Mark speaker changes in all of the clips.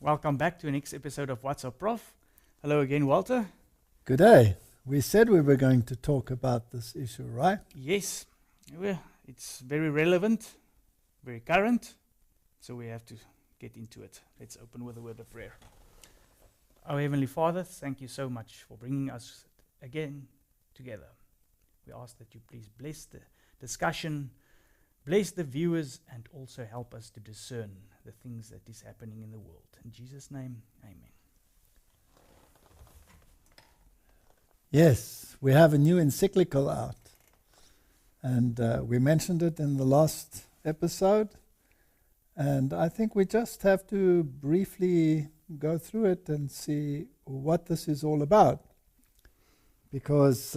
Speaker 1: Welcome back to the next episode of What's Up, Prof. Hello again, Walter.
Speaker 2: Good day. We said we were going to talk about this issue, right?
Speaker 1: Yes, well, it's very relevant, very current, so we have to get into it. Let's open with a word of prayer. Our Heavenly Father, thank you so much for bringing us again together. We ask that you please bless the discussion, bless the viewers, and also help us to discern the things that is happening in the world. In Jesus' name, amen.
Speaker 2: Yes, we have a new encyclical out. And we mentioned it in the last episode. And I think we just have to briefly go through it and see what this is all about. Because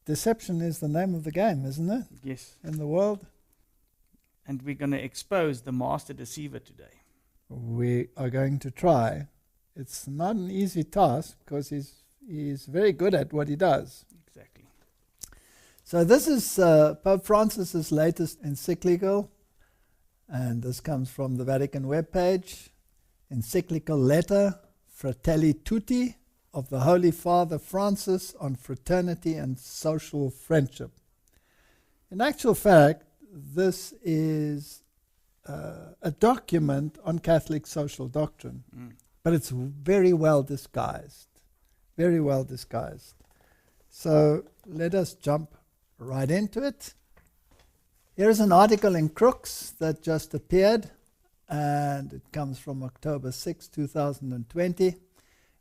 Speaker 2: deception is the name of the game, isn't it?
Speaker 1: Yes.
Speaker 2: In the world.
Speaker 1: And we're going to expose the master deceiver today.
Speaker 2: We are going to try. It's not an easy task because he's very good at what he does.
Speaker 1: Exactly.
Speaker 2: So this is Pope Francis's latest encyclical, and this comes from the Vatican webpage. Encyclical letter, Fratelli Tutti, of the Holy Father Francis on fraternity and social friendship. In actual fact, this is a document on Catholic social doctrine, but it's very well disguised. Very well disguised. So let us jump right into it. Here's an article in Crooks that just appeared, and it comes from October 6, 2020,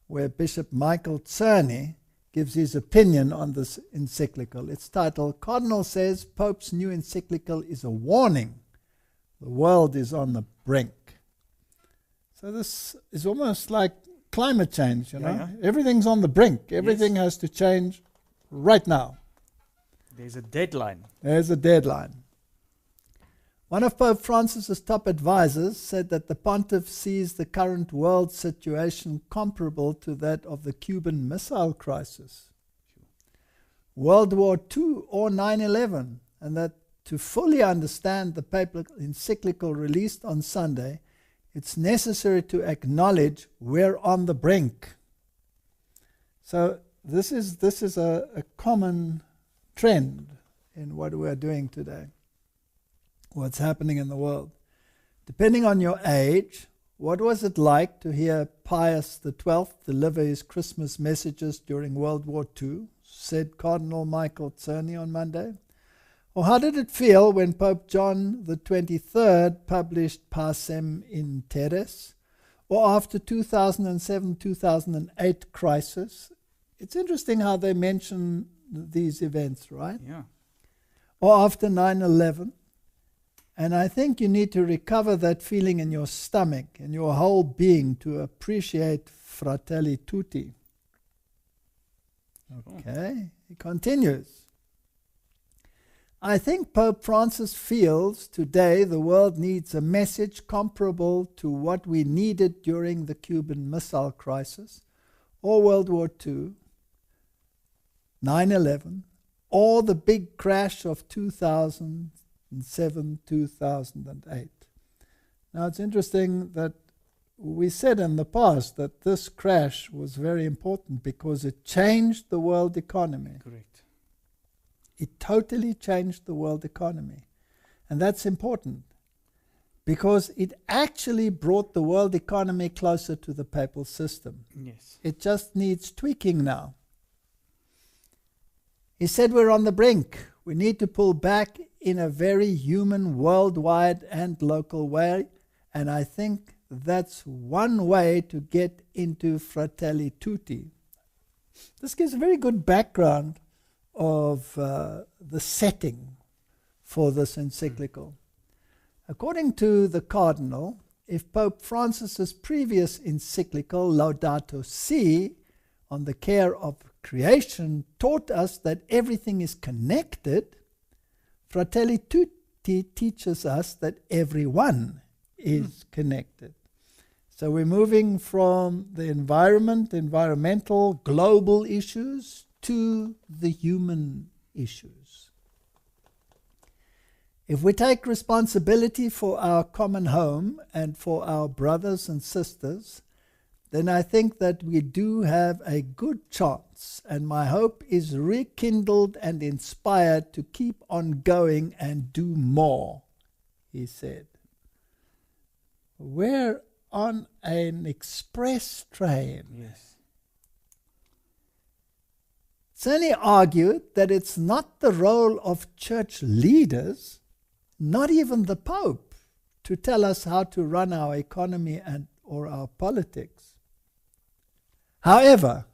Speaker 2: where Bishop Michael Czerny gives his opinion on this encyclical. It's titled, Cardinal Says Pope's New Encyclical is a Warning. The World is on the Brink. So this is almost like climate change, you know.
Speaker 1: Yeah.
Speaker 2: Everything's on the brink. Everything has to change right now.
Speaker 1: There's a deadline.
Speaker 2: There's a deadline. One of Pope Francis's top advisors said that the pontiff sees the current world situation comparable to that of the Cuban Missile Crisis, World War II, or 9/11, and that to fully understand the papal encyclical released on Sunday, it's necessary to acknowledge we're on the brink. So this is a common trend in what we are doing today, what's happening in the world. Depending on your age, what was it like to hear Pius XII deliver his Christmas messages during World War II, said Cardinal Michael Czerny on Monday? Or how did it feel when Pope John the 23rd published Pacem in Terris? Or after 2007-2008 crisis? It's interesting how they mention these events, right?
Speaker 1: Yeah.
Speaker 2: Or after 9/11. And I think you need to recover that feeling in your stomach, in your whole being, to appreciate Fratelli Tutti. Okay, he continues. I think Pope Francis feels today the world needs a message comparable to what we needed during the Cuban Missile Crisis, or World War II, 9/11, or the big crash of 2007, 2008. Now it's interesting that we said in the past that this crash was very important because it changed the world economy.
Speaker 1: Correct.
Speaker 2: It totally changed the world economy. And that's important because it actually brought the world economy closer to the papal system.
Speaker 1: Yes.
Speaker 2: It just needs tweaking now. He said we're on the brink. We need to pull back in a very human, worldwide and local way. And I think that's one way to get into Fratelli Tutti. This gives a very good background of the setting for this encyclical. According to the Cardinal, if Pope Francis's previous encyclical, Laudato Si, on the care of creation, taught us that everything is connected, Fratelli Tutti teaches us that everyone is connected. So we're moving from the environmental, global issues to the human issues. If we take responsibility for our common home and for our brothers and sisters, then I think that we do have a good chance, and my hope is rekindled and inspired to keep on going and do more, he said. We're on an express train.
Speaker 1: Yes.
Speaker 2: It's only argued that it's not the role of church leaders, not even the Pope, to tell us how to run our economy or our politics. However,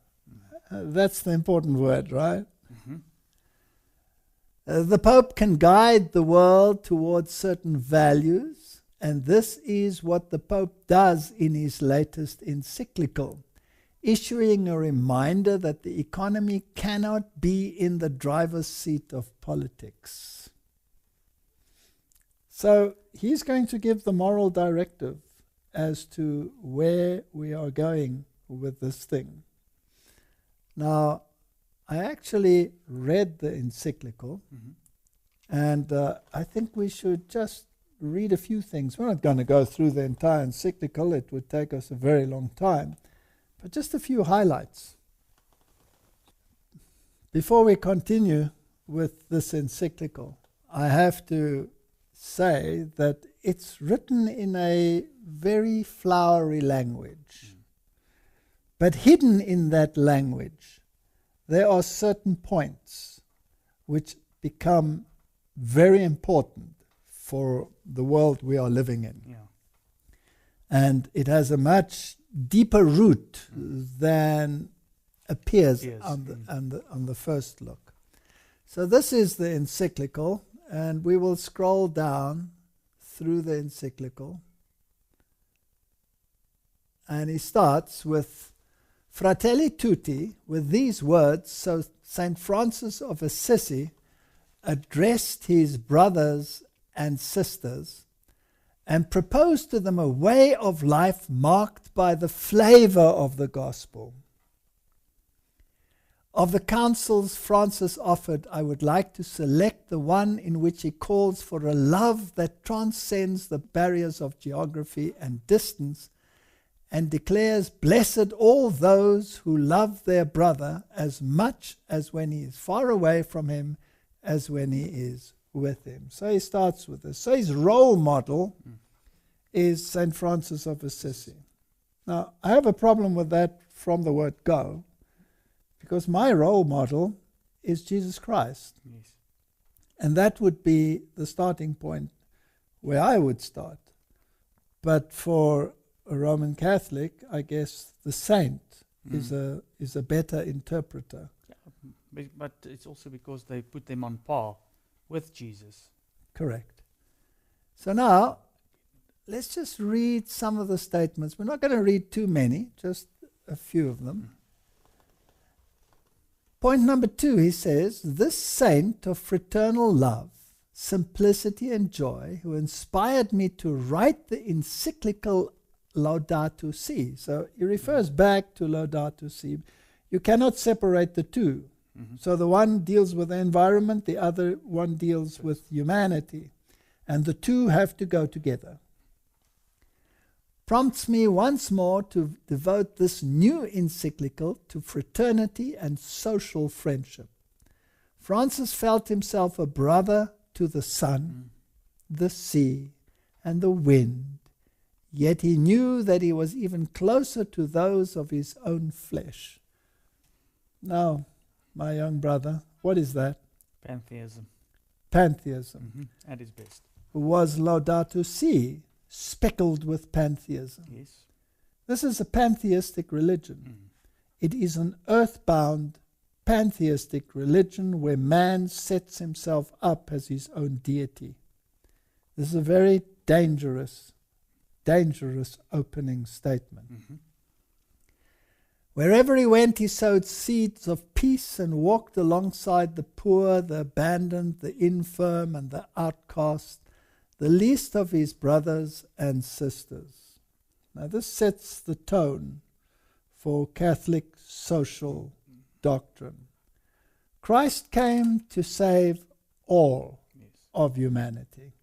Speaker 2: that's the important word, right?
Speaker 1: Mm-hmm.
Speaker 2: The Pope can guide the world towards certain values, and this is what the Pope does in his latest encyclical, issuing a reminder that the economy cannot be in the driver's seat of politics. So he's going to give the moral directive as to where we are going with this thing. Now, I actually read the encyclical, and I think we should just read a few things. We're not going to go through the entire encyclical. It would take us a very long time. But just a few highlights. Before we continue with this encyclical, I have to say that it's written in a very flowery language. But hidden in that language, there are certain points which become very important for the world we are living in.
Speaker 1: Yeah.
Speaker 2: And it has a much deeper root than appears on the first look. So this is the encyclical, and we will scroll down through the encyclical. And he starts with Fratelli Tutti, with these words. So St. Francis of Assisi addressed his brothers and sisters and proposed to them a way of life marked by the flavor of the gospel. Of the counsels Francis offered, I would like to select the one in which he calls for a love that transcends the barriers of geography and distance, and declares, "Blessed all those who love their brother as much as when he is far away from him as when he is with him." So he starts with this. So his role model is St. Francis of Assisi. Now, I have a problem with that from the word go, because my role model is Jesus Christ.
Speaker 1: Yes.
Speaker 2: And that would be the starting point where I would start. But for a Roman Catholic, I guess the saint is a better interpreter.
Speaker 1: Yeah, but it's also because they put them on par with Jesus.
Speaker 2: Correct. So now, let's just read some of the statements. We're not going to read too many, just a few of them. Point number 2, he says, "This saint of fraternal love, simplicity and joy, who inspired me to write the encyclical Laudato Si." So he refers back to Laudato Si. You cannot separate the two. So the one deals with the environment, the other one deals with humanity. And the two have to go together. Prompts me once more to devote this new encyclical to fraternity and social friendship. Francis felt himself a brother to the sun, the sea, and the wind, yet he knew that he was even closer to those of his own flesh. Now, my young brother, what is that?
Speaker 1: Pantheism.
Speaker 2: Pantheism.
Speaker 1: At its best.
Speaker 2: Was Laudato Si speckled with pantheism?
Speaker 1: Yes.
Speaker 2: This is a pantheistic religion. It is an earthbound pantheistic religion where man sets himself up as his own deity. This is a very dangerous opening statement. Wherever he went, he sowed seeds of peace and walked alongside the poor, the abandoned, the infirm, and the outcast, the least of his brothers and sisters. Now this sets the tone for Catholic social doctrine. Christ came to save all.
Speaker 1: Yes.
Speaker 2: of humanity.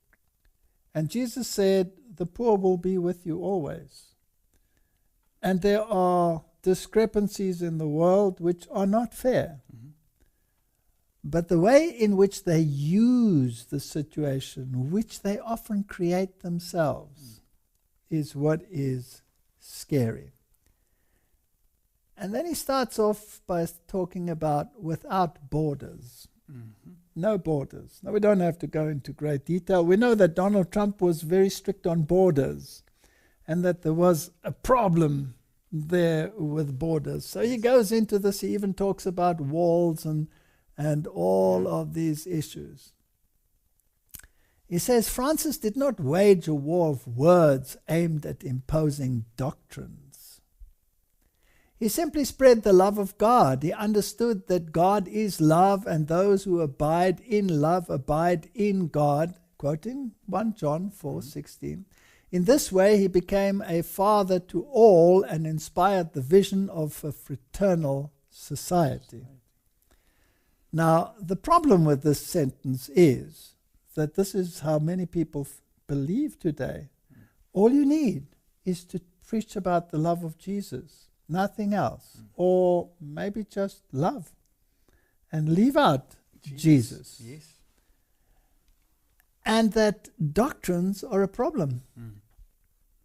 Speaker 2: And Jesus said, the poor will be with you always. And there are discrepancies in the world which are not fair.
Speaker 1: Mhm.
Speaker 2: But the way in which they use the situation, which they often create themselves, is what is scary. And then he starts off by talking about without borders.
Speaker 1: Mhm.
Speaker 2: No borders. Now, we don't have to go into great detail. We know that Donald Trump was very strict on borders and that there was a problem there with borders. So he goes into this. He even talks about walls and all of these issues. He says, Francis did not wage a war of words aimed at imposing doctrines. He simply spread the love of God. He understood that God is love, and those who abide in love abide in God, quoting 1 John 4:16. In this way, he became a father to all and inspired the vision of a fraternal society. Now, the problem with this sentence is that this is how many people believe today. All you need is to preach about the love of Jesus, nothing else, or maybe just love, and leave out Jesus.
Speaker 1: Yes.
Speaker 2: And that doctrines are a problem.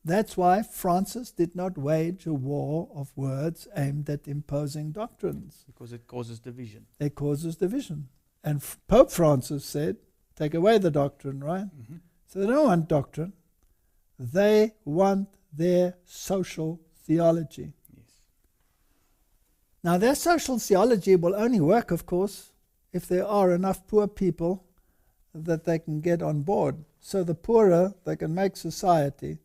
Speaker 2: That's why Francis did not wage a war of words aimed at imposing doctrines.
Speaker 1: Because it causes division.
Speaker 2: It causes division. And Pope Francis said, take away the doctrine, right?
Speaker 1: Mhm.
Speaker 2: So they don't want doctrine. They want their social theology.
Speaker 1: Yes.
Speaker 2: Now, their social theology will only work, of course, if there are enough poor people that they can get on board. So the poorer they can make society,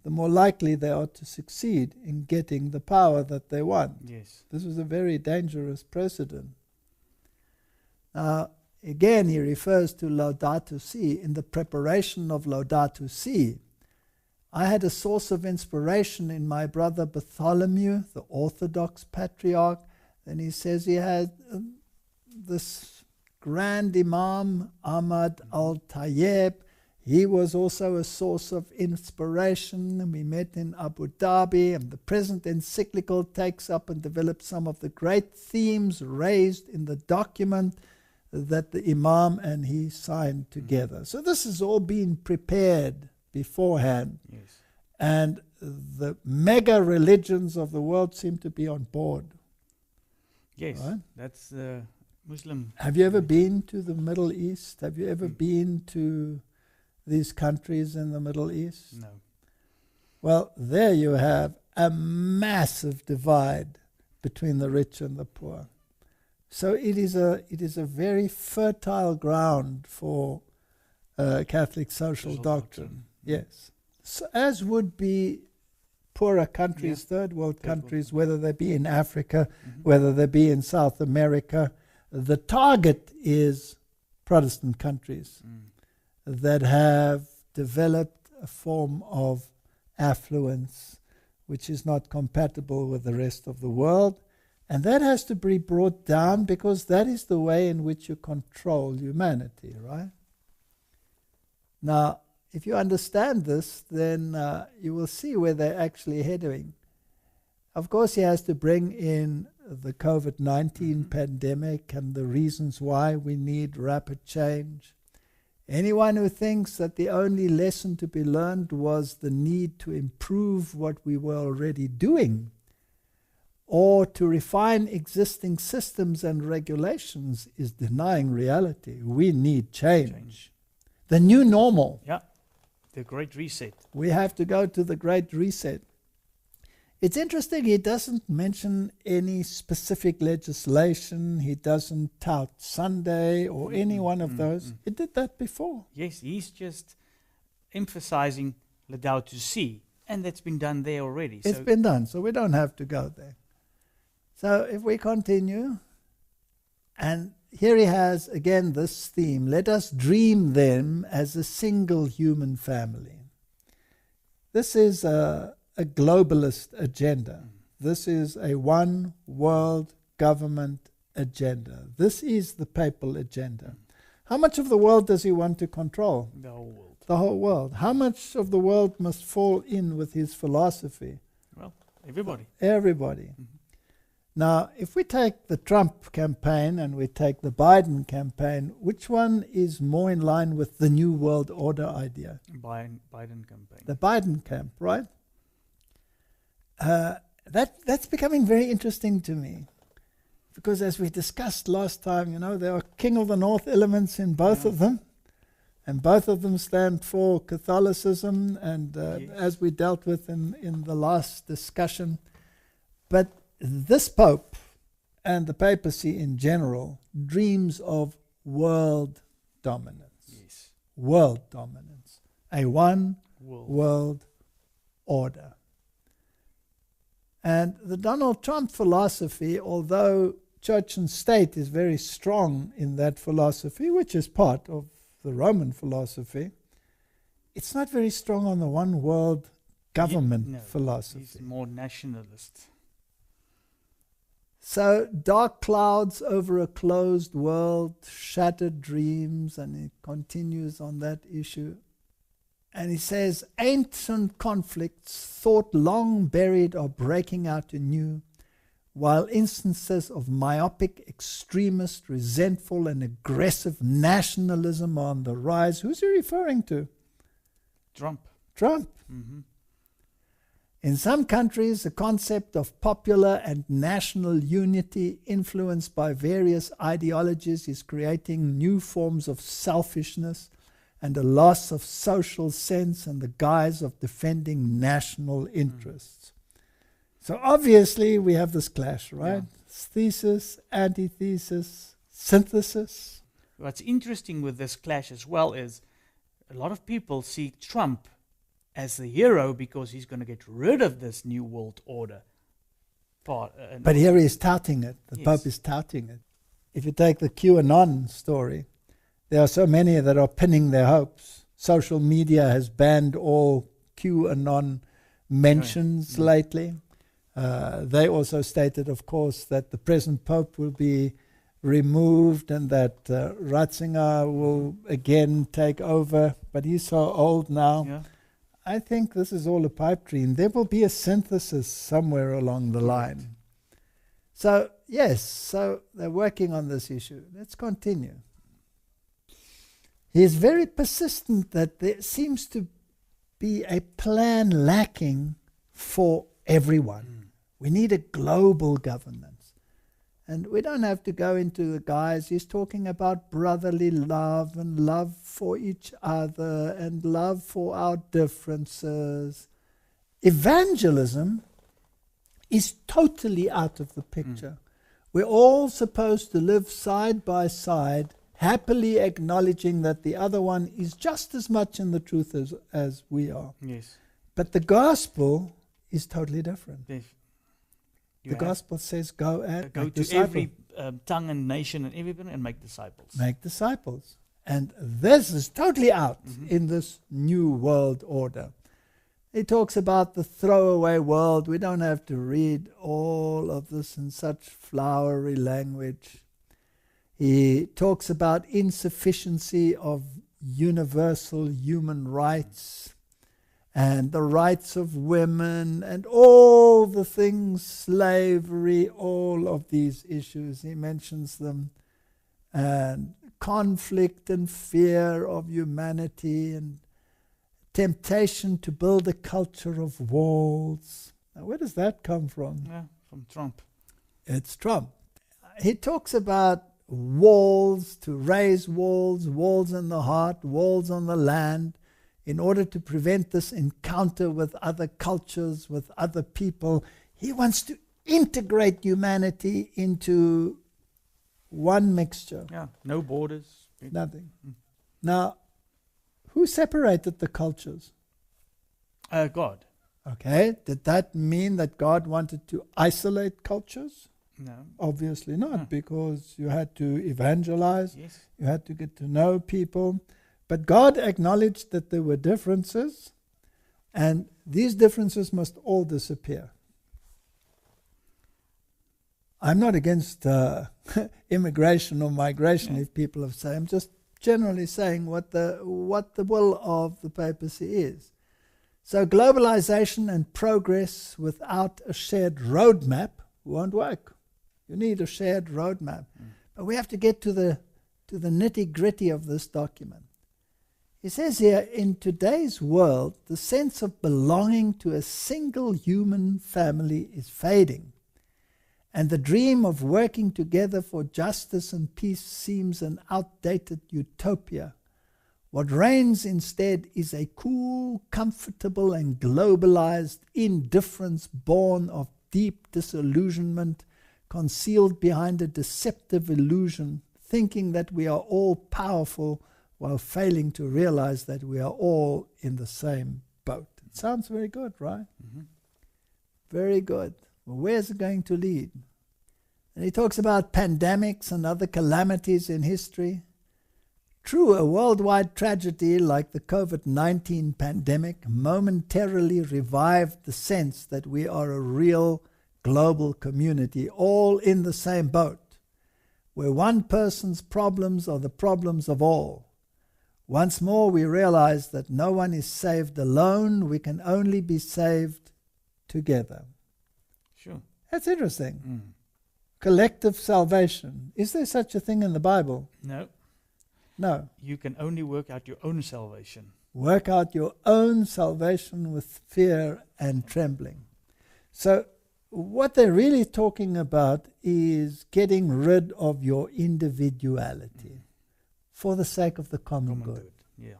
Speaker 2: the more likely they are to succeed in getting the power that they want.
Speaker 1: Yes.
Speaker 2: This was a very dangerous precedent. Now, again, he refers to Laudato Si. In the preparation of Laudato Si, I had a source of inspiration in my brother Bartholomew, the Orthodox patriarch. And he says he had this grand Imam, Ahmad al-Tayyib. He was also a source of inspiration, and we met in Abu Dhabi, and the present encyclical takes up and develops some of the great themes raised in the document that the Imam and he signed together. So this has all been prepared beforehand,
Speaker 1: Yes.
Speaker 2: and the mega religions of the world seem to be on board.
Speaker 1: Yes.
Speaker 2: Right.
Speaker 1: That's the Muslim.
Speaker 2: Have you ever been to the Middle East? Have you ever been to these countries in the Middle East?
Speaker 1: No.
Speaker 2: Well, there you have a massive divide between the rich and the poor. So it is a very fertile ground for Catholic social doctrine. Yes. So as would be poorer countries, third world countries, whether they be in Africa, whether they be in South America. The target is Protestant countries that have developed a form of affluence which is not compatible with the rest of the world. And that has to be brought down, because that is the way in which you control humanity, right? Now, if you understand this, then you will see where they're actually heading. Of course, he has to bring in the COVID-19 pandemic and the reasons why we need rapid change. Anyone who thinks that the only lesson to be learned was the need to improve what we were already doing, or to refine existing systems and regulations, is denying reality. We need change. The new normal.
Speaker 1: Yeah. The Great Reset.
Speaker 2: We have to go to the Great Reset. It's interesting, he doesn't mention any specific legislation. He doesn't tout Sunday or any one of those. He did that before.
Speaker 1: Yes, he's just emphasizing Laudato Si, and that's been done there already.
Speaker 2: It's been done, so we don't have to go there. So if we continue, and here he has again this theme: let us dream them as a single human family. This is a globalist agenda. This is a one world government agenda. This is the papal agenda. How much of the world does he want to control?
Speaker 1: The whole world.
Speaker 2: The whole world. How much of the world must fall in with his philosophy?
Speaker 1: Well, everybody.
Speaker 2: Everybody.
Speaker 1: Mhm.
Speaker 2: Now, if we take the Trump campaign and we take the Biden campaign, which one is more in line with the New World Order idea?
Speaker 1: Biden campaign.
Speaker 2: The Biden camp, right? That's becoming very interesting to me. Because as we discussed last time, there are King of the North elements in both of them. And both of them stand for Catholicism, and
Speaker 1: Yes.
Speaker 2: as we dealt with in the last discussion. But this Pope and the papacy in general dreams of world dominance.
Speaker 1: Yes.
Speaker 2: World dominance. A one
Speaker 1: World.
Speaker 2: world order. And the Donald Trump philosophy, although church and state is very strong in that philosophy, which is part of the Roman philosophy, it's not very strong on the one world government philosophy.
Speaker 1: He's more nationalist.
Speaker 2: So dark clouds over a closed world, shattered dreams, and he continues on that issue. And he says, ancient conflicts thought long buried are breaking out anew, while instances of myopic, extremist, resentful, and aggressive nationalism are on the rise. Who's he referring to?
Speaker 1: Trump.
Speaker 2: Trump.
Speaker 1: Mm-hmm.
Speaker 2: In some countries, the concept of popular and national unity influenced by various ideologies is creating new forms of selfishness and a loss of social sense in the guise of defending national interests. So obviously we have this clash, right?
Speaker 1: Yeah.
Speaker 2: Thesis, antithesis, synthesis.
Speaker 1: What's interesting with this clash as well is a lot of people see Trump as the hero because he's going to get rid of this new world order part.
Speaker 2: But here he is touting it. The
Speaker 1: Yes.
Speaker 2: Pope is touting it. If you take the QAnon story, there are so many that are pinning their hopes. Social media has banned all QAnon mentions lately. They also stated, of course, that the present Pope will be removed and that Ratzinger will again take over. But he's so old now.
Speaker 1: Yeah.
Speaker 2: I think this is all a pipe dream. There will be a synthesis somewhere along the line. So, yes, so they're working on this issue. Let's continue. He is very persistent that there seems to be a plan lacking for everyone. We need a global governance. And we don't have to go into the guys. He's talking about brotherly love and love for each other and love for our differences. Evangelism is totally out of the picture. We're all supposed to live side by side, happily acknowledging that the other one is just as much in the truth as we are.
Speaker 1: Yes.
Speaker 2: But the gospel is totally different.
Speaker 1: You
Speaker 2: The
Speaker 1: have
Speaker 2: gospel says, go and
Speaker 1: go
Speaker 2: make
Speaker 1: to
Speaker 2: disciples.
Speaker 1: every tongue and nation and everybody and make disciples.
Speaker 2: Make disciples. And this is totally out in this new world order. He talks about the throwaway world. We don't have to read all of this in such flowery language. He talks about insufficiency of universal human rights and the rights of women and all the things, slavery, all of these issues. He mentions them. And conflict and fear of humanity and temptation to build a culture of walls. Now, where does that come from?
Speaker 1: Yeah, from Trump.
Speaker 2: It's Trump. He talks about walls, to raise walls, walls in the heart, walls on the land, in order to prevent this encounter with other cultures, with other people. He wants to integrate humanity into one mixture.
Speaker 1: Yeah, no borders.
Speaker 2: Nothing. Now, who separated the cultures?
Speaker 1: God.
Speaker 2: Okay, did that mean that God wanted to isolate cultures?
Speaker 1: No.
Speaker 2: Obviously not, because you had to evangelize,
Speaker 1: Yes.
Speaker 2: you had to get to know people. But God acknowledged that there were differences, and these differences must all disappear. I'm not against immigration or migration, if people have said. I'm just generally saying what the will of the papacy is. So globalization and progress without a shared roadmap won't work. You need a shared roadmap. But we have to get to the nitty-gritty of this document. He says here, in today's world, the sense of belonging to a single human family is fading, and the dream of working together for justice and peace seems an outdated utopia. What reigns instead is a cool, comfortable, and globalized indifference born of deep disillusionment, concealed behind a deceptive illusion, thinking that we are all powerful while failing to realize that we are all in the same boat. It sounds very good, right?
Speaker 1: Mm-hmm.
Speaker 2: Very good. Well, where's it going to lead? And he talks about pandemics and other calamities in history. True, a worldwide tragedy like the COVID-19 pandemic momentarily revived the sense that we are a real global community, all in the same boat, where one person's problems are the problems of all. Once more we realize that no one is saved alone, we can only be saved together.
Speaker 1: Sure.
Speaker 2: That's interesting. Collective salvation. Is there such a thing in the Bible?
Speaker 1: No.
Speaker 2: No.
Speaker 1: You can only work out your own salvation.
Speaker 2: Work out your own salvation with fear and trembling. So what they're really talking about is getting rid of your individuality for the sake of the common good.
Speaker 1: Yeah.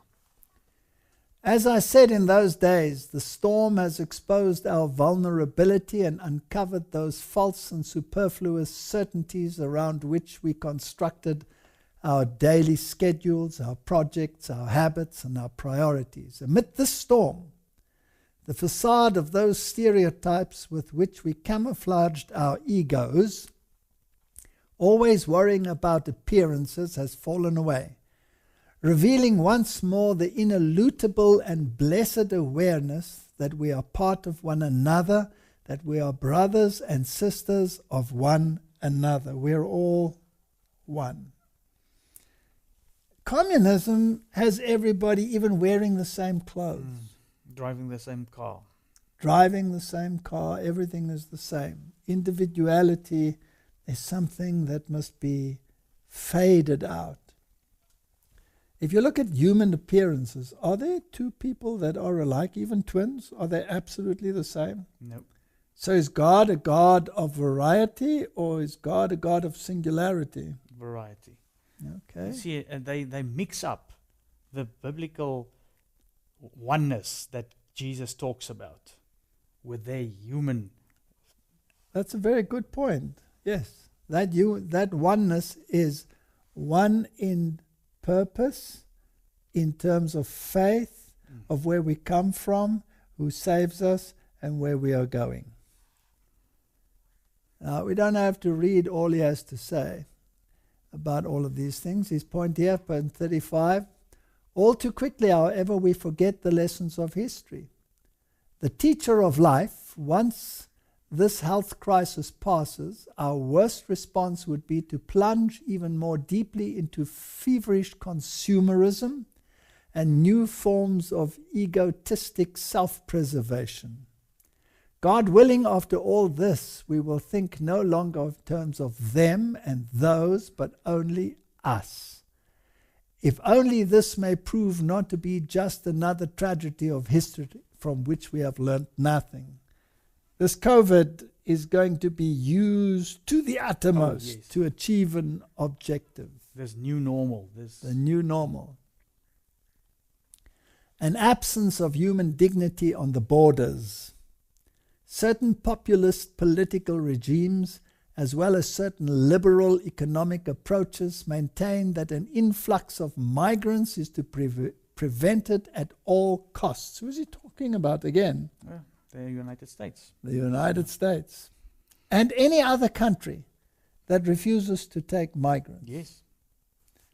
Speaker 2: As I said in those days, the storm has exposed our vulnerability and uncovered those false and superfluous certainties around which we constructed our daily schedules, our projects, our habits, and our priorities. Amid this storm, the facade of those stereotypes with which we camouflaged our egos, always worrying about appearances, has fallen away, revealing once more the ineludible and blessed awareness that we are part of one another, that we are brothers and sisters of one another. We're all one. Communism has everybody even wearing the same clothes.
Speaker 1: Driving the same car.
Speaker 2: Driving the same car, everything is the same. Individuality is something that must be faded out. If you look at human appearances, are there two people that are alike, even twins? Are they absolutely the same?
Speaker 1: No.
Speaker 2: So is God a God of variety, or is God a God of singularity?
Speaker 1: Variety.
Speaker 2: Okay.
Speaker 1: See, they mix up the biblical oneness that Jesus talks about with their human.
Speaker 2: That's a very good point. Yes, that oneness is one in purpose, in terms of faith, of where we come from, who saves us, and where we are going. Now, we don't have to read all he has to say about all of these things. His point here, point 35, all too quickly, however, we forget the lessons of history. The teacher of life, once this health crisis passes, our worst response would be to plunge even more deeply into feverish consumerism and new forms of egotistic self-preservation. God willing, after all this, we will think no longer in terms of them and those, but only us. If only this may prove not to be just another tragedy of history from which we have learnt nothing. This COVID is going to be used to the uttermost to achieve an objective.
Speaker 1: This new normal.
Speaker 2: The new normal. An absence of human dignity on the borders. Certain populist political regimes, as well as certain liberal economic approaches, maintain that an influx of migrants is to be prevented at all costs. Who is he talking about again?
Speaker 1: The United States.
Speaker 2: The United States. And any other country that refuses to take migrants.
Speaker 1: Yes.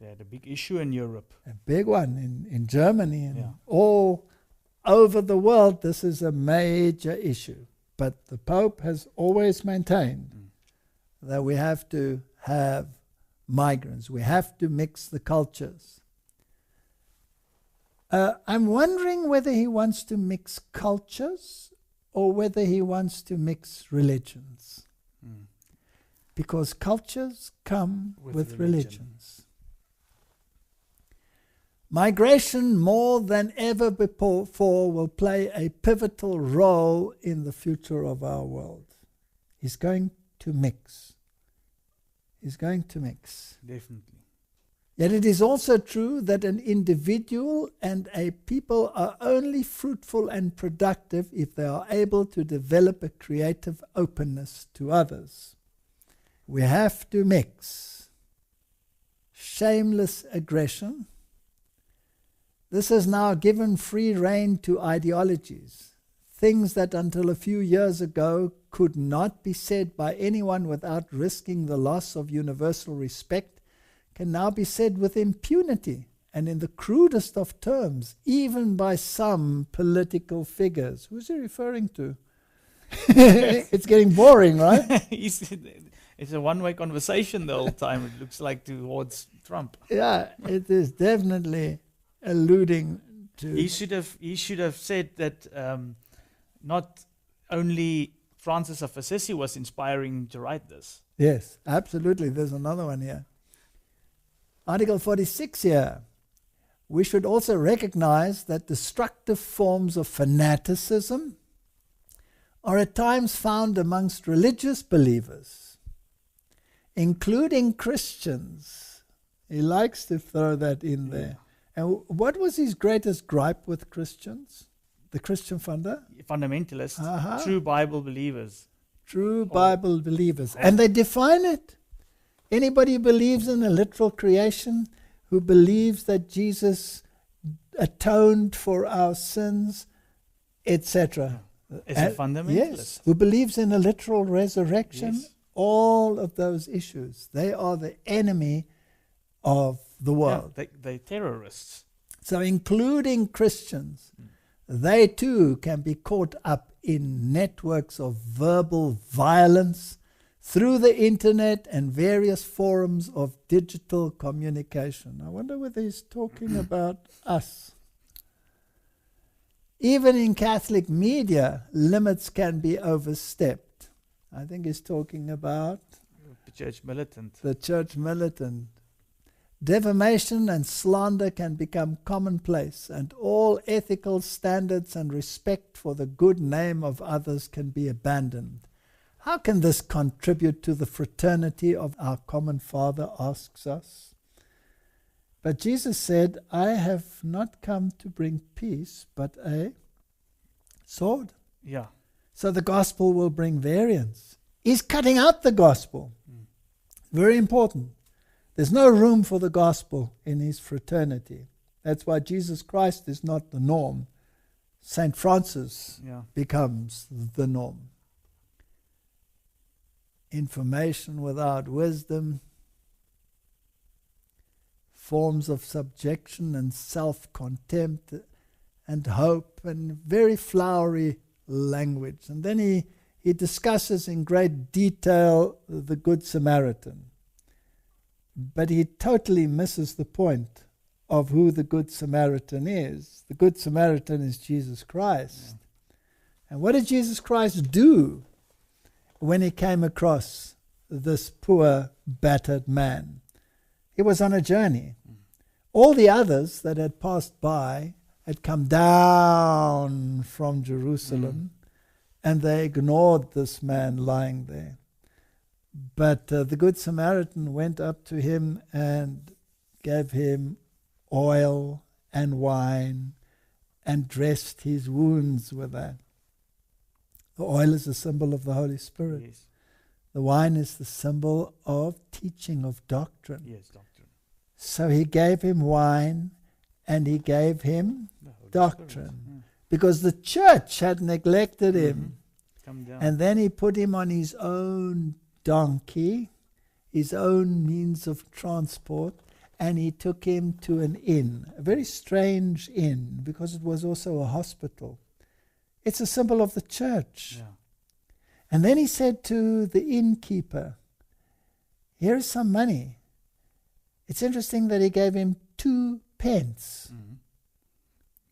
Speaker 1: They had a big issue in Europe.
Speaker 2: A big one in Germany and all over the world. This is a major issue. But the Pope has always maintained that we have to have migrants. We have to mix the cultures. I'm wondering whether he wants to mix cultures or whether he wants to mix religions. Because cultures come with religions. Migration, more than ever before, will play a pivotal role in the future of our world. He's going to mix. He's going to mix.
Speaker 1: Definitely.
Speaker 2: Yet it is also true that an individual and a people are only fruitful and productive if they are able to develop a creative openness to others. We have to mix. Shameless aggression. This has now given free rein to ideologies. Things that until a few years ago could not be said by anyone without risking the loss of universal respect can now be said with impunity and in the crudest of terms, even by some political figures. Who's he referring to? It's getting boring, right?
Speaker 1: It's a one-way conversation the whole time, it looks like, towards Trump.
Speaker 2: Yeah, it is definitely alluding to...
Speaker 1: He should have said that not only Francis of Assisi was inspiring to write this.
Speaker 2: Yes, absolutely. There's another one here. Article 46 here. We should also recognize that destructive forms of fanaticism are at times found amongst religious believers, including Christians. He likes to throw that in there. And what was his greatest gripe with Christians? The Christian
Speaker 1: fundamentalists, true Bible believers.
Speaker 2: True Bible believers. And they define it. Anybody who believes in a literal creation, who believes that Jesus atoned for our sins, etc.
Speaker 1: Is a fundamentalist.
Speaker 2: Yes, who believes in a literal resurrection, all of those issues. They are the enemy of the world.
Speaker 1: Yeah, they're terrorists.
Speaker 2: So including Christians, they too can be caught up in networks of verbal violence through the internet and various forms of digital communication. I wonder whether he's talking about us. Even in Catholic media, limits can be overstepped. I think he's talking about
Speaker 1: the church militant.
Speaker 2: The church militant. Defamation and slander can become commonplace, and all ethical standards and respect for the good name of others can be abandoned. How can this contribute to the fraternity of our common Father, asks us. But Jesus said, I have not come to bring peace, but a sword.
Speaker 1: Yeah.
Speaker 2: So the gospel will bring variance. He's cutting out the gospel. Very important. There's no room for the gospel in his fraternity. That's why Jesus Christ is not the norm. St. Francis becomes the norm. Information without wisdom, forms of subjection and self-contempt and hope, and very flowery language. And then he discusses in great detail the Good Samaritan. But he totally misses the point of who the Good Samaritan is. The Good Samaritan is Jesus Christ. And what did Jesus Christ do when he came across this poor, battered man? He was on a journey. All the others that had passed by had come down from Jerusalem, and they ignored this man lying there. But the Good Samaritan went up to him and gave him oil and wine and dressed his wounds with that. The oil is a symbol of the Holy Spirit.
Speaker 1: Yes.
Speaker 2: The wine is the symbol of teaching, of doctrine.
Speaker 1: Yes, doctrine.
Speaker 2: So he gave him wine and he gave him doctrine. Because the church had neglected him.
Speaker 1: Come down.
Speaker 2: And then he put him on his own donkey, his own means of transport, and he took him to an inn, a very strange inn, because it was also a hospital. It's a symbol of the church.
Speaker 1: Yeah.
Speaker 2: And then he said to the innkeeper, here's some money. It's interesting that he gave him 2 pence.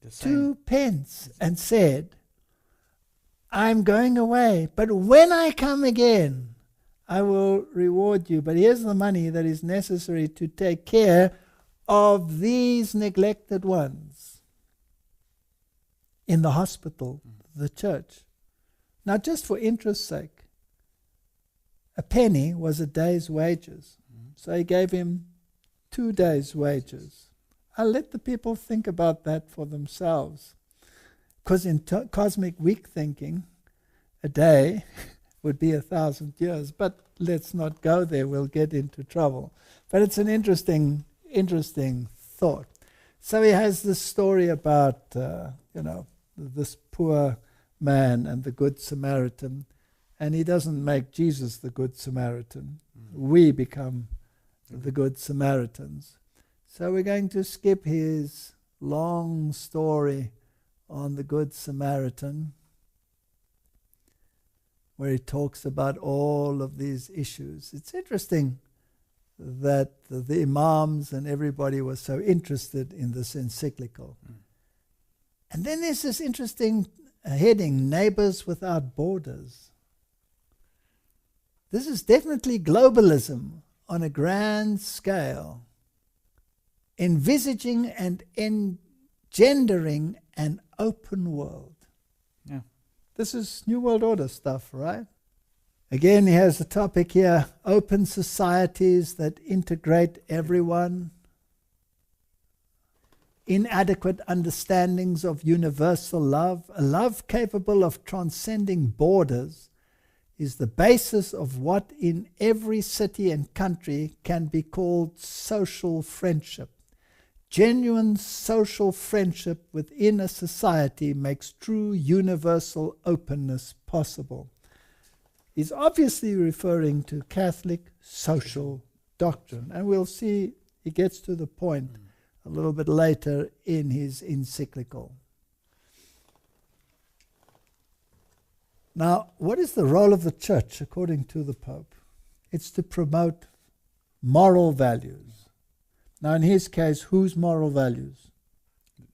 Speaker 1: The same.
Speaker 2: 2p and said, I'm going away, but when I come again, I will reward you. But here's the money that is necessary to take care of these neglected ones in the hospital, the church. Now, just for interest's sake, a penny was a day's wages. So he gave him 2 days' wages. I'll let the people think about that for themselves. Because in cosmic weak thinking, a day would be 1,000 years. But let's not go there, we'll get into trouble. But it's an interesting thought. So he has this story about, this poor man and the Good Samaritan. And he doesn't make Jesus the Good Samaritan. We become the Good Samaritans. So we're going to skip his long story on the Good Samaritan, where he talks about all of these issues. It's interesting that the imams and everybody was so interested in this encyclical. And then there's this interesting heading, Neighbors Without Borders. This is definitely globalism on a grand scale, envisaging and engendering an open world.
Speaker 1: Yeah.
Speaker 2: This is New World Order stuff, right? Again, he has a topic here, open societies that integrate everyone, inadequate understandings of universal love, a love capable of transcending borders, is the basis of what in every city and country can be called social friendship. Genuine social friendship within a society makes true universal openness possible. He's obviously referring to Catholic social doctrine, and we'll see he gets to the point a little bit later in his encyclical. Now, what is the role of the church according to the Pope? It's to promote moral values. Now, in his case, whose moral values?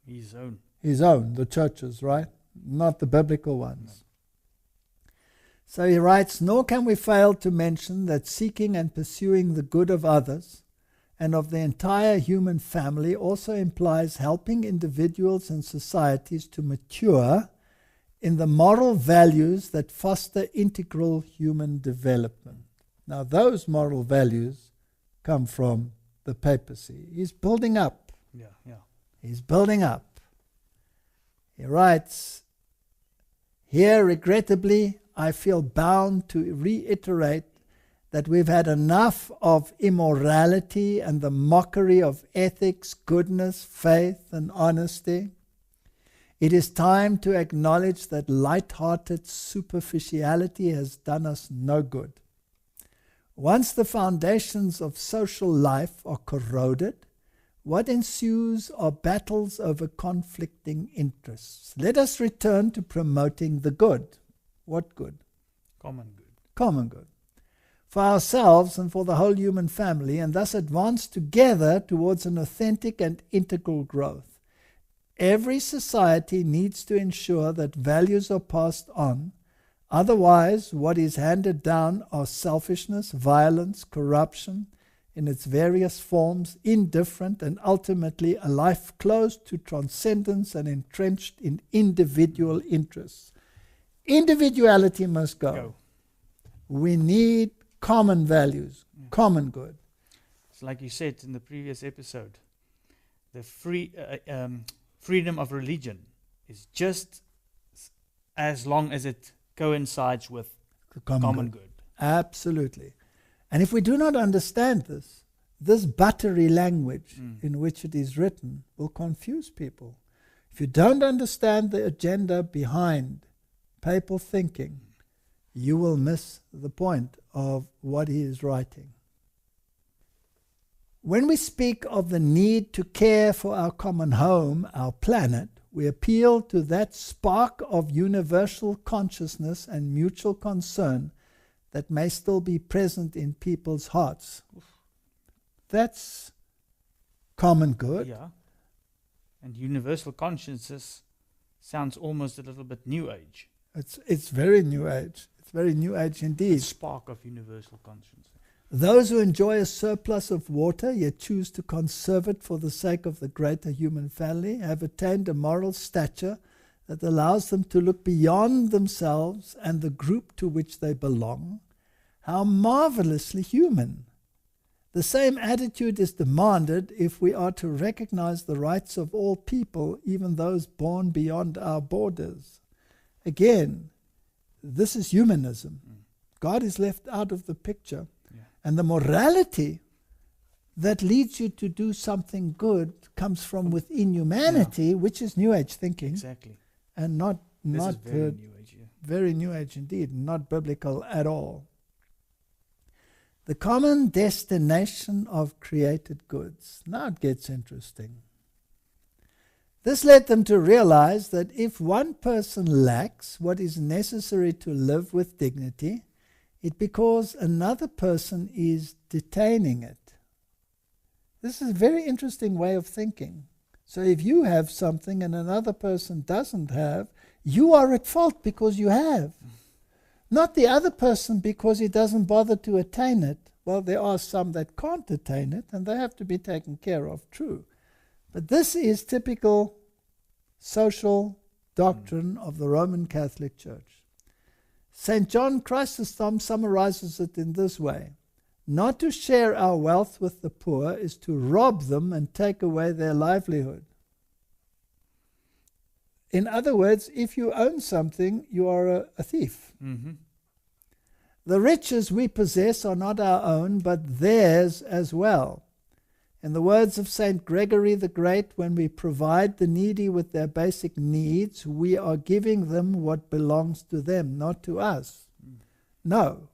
Speaker 1: His own.
Speaker 2: His own, the church's, right? Not the biblical ones. No. So he writes, nor can we fail to mention that seeking and pursuing the good of others and of the entire human family also implies helping individuals and societies to mature in the moral values that foster integral human development. Now, those moral values come from the papacy. He's building up. He's building up. He writes, here, regrettably, I feel bound to reiterate that we've had enough of immorality and the mockery of ethics, goodness, faith, and honesty. It is time to acknowledge that light-hearted superficiality has done us no good. Once the foundations of social life are corroded, what ensues are battles over conflicting interests. Let us return to promoting the good. What good?
Speaker 1: Common good.
Speaker 2: Common good. For ourselves and for the whole human family, and thus advance together towards an authentic and integral growth. Every society needs to ensure that values are passed on. Otherwise, what is handed down are selfishness, violence, corruption in its various forms, indifferent, and ultimately a life closed to transcendence and entrenched in individual interests. Individuality must go. We need common values, common good.
Speaker 1: It's like you said in the previous episode, the freedom of religion is just as long as it coincides with
Speaker 2: the common good. Absolutely. And if we do not understand this buttery language in which it is written will confuse people. If you don't understand the agenda behind papal thinking, you will miss the point of what he is writing. When we speak of the need to care for our common home, our planet, we appeal to that spark of universal consciousness and mutual concern that may still be present in people's hearts. That's common good.
Speaker 1: Yeah. And universal consciousness sounds almost a little bit New Age.
Speaker 2: It's very New Age. It's very New Age indeed.
Speaker 1: A spark of universal consciousness.
Speaker 2: Those who enjoy a surplus of water yet choose to conserve it for the sake of the greater human family have attained a moral stature that allows them to look beyond themselves and the group to which they belong. How marvelously human! The same attitude is demanded if we are to recognize the rights of all people, even those born beyond our borders. Again, this is humanism. God is left out of the picture.
Speaker 1: Yeah.
Speaker 2: And the morality that leads you to do something good comes from within humanity, which is New Age thinking.
Speaker 1: Exactly.
Speaker 2: And not
Speaker 1: This is very New Age, yeah.
Speaker 2: very New Age indeed, not biblical at all. The common destination of created goods. Now it gets interesting. This led them to realize that if one person lacks what is necessary to live with dignity, it's because another person is detaining it. This is a very interesting way of thinking. So if you have something and another person doesn't have, you are at fault because you have. Not the other person because he doesn't bother to attain it. Well, there are some that can't attain it, and they have to be taken care of, true. But this is typical social doctrine of the Roman Catholic Church. St. John Chrysostom summarizes it in this way: not to share our wealth with the poor is to rob them and take away their livelihood. In other words, if you own something, you are a thief.
Speaker 1: Mm-hmm.
Speaker 2: The riches we possess are not our own, but theirs as well. In the words of St. Gregory the Great, when we provide the needy with their basic needs, we are giving them what belongs to them, not to us. No.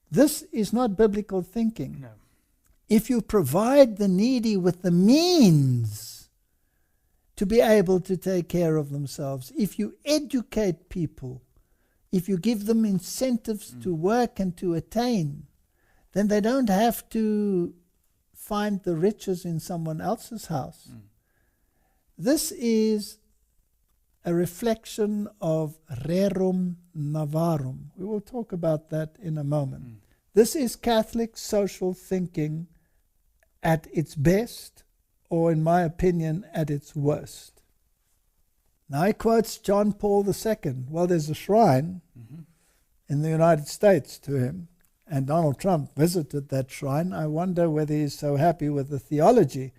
Speaker 2: This is not biblical thinking.
Speaker 1: No.
Speaker 2: If you provide the needy with the means to be able to take care of themselves, if you educate people, if you give them incentives to work and to attain, then they don't have to find the riches in someone else's house. This is a reflection of Rerum Novarum. We will talk about that in a moment. This is Catholic social thinking at its best, or in my opinion, at its worst. Now he quotes John Paul II. Well, there's a shrine in the United States to him, and Donald Trump visited that shrine. I wonder whether he's so happy with the theology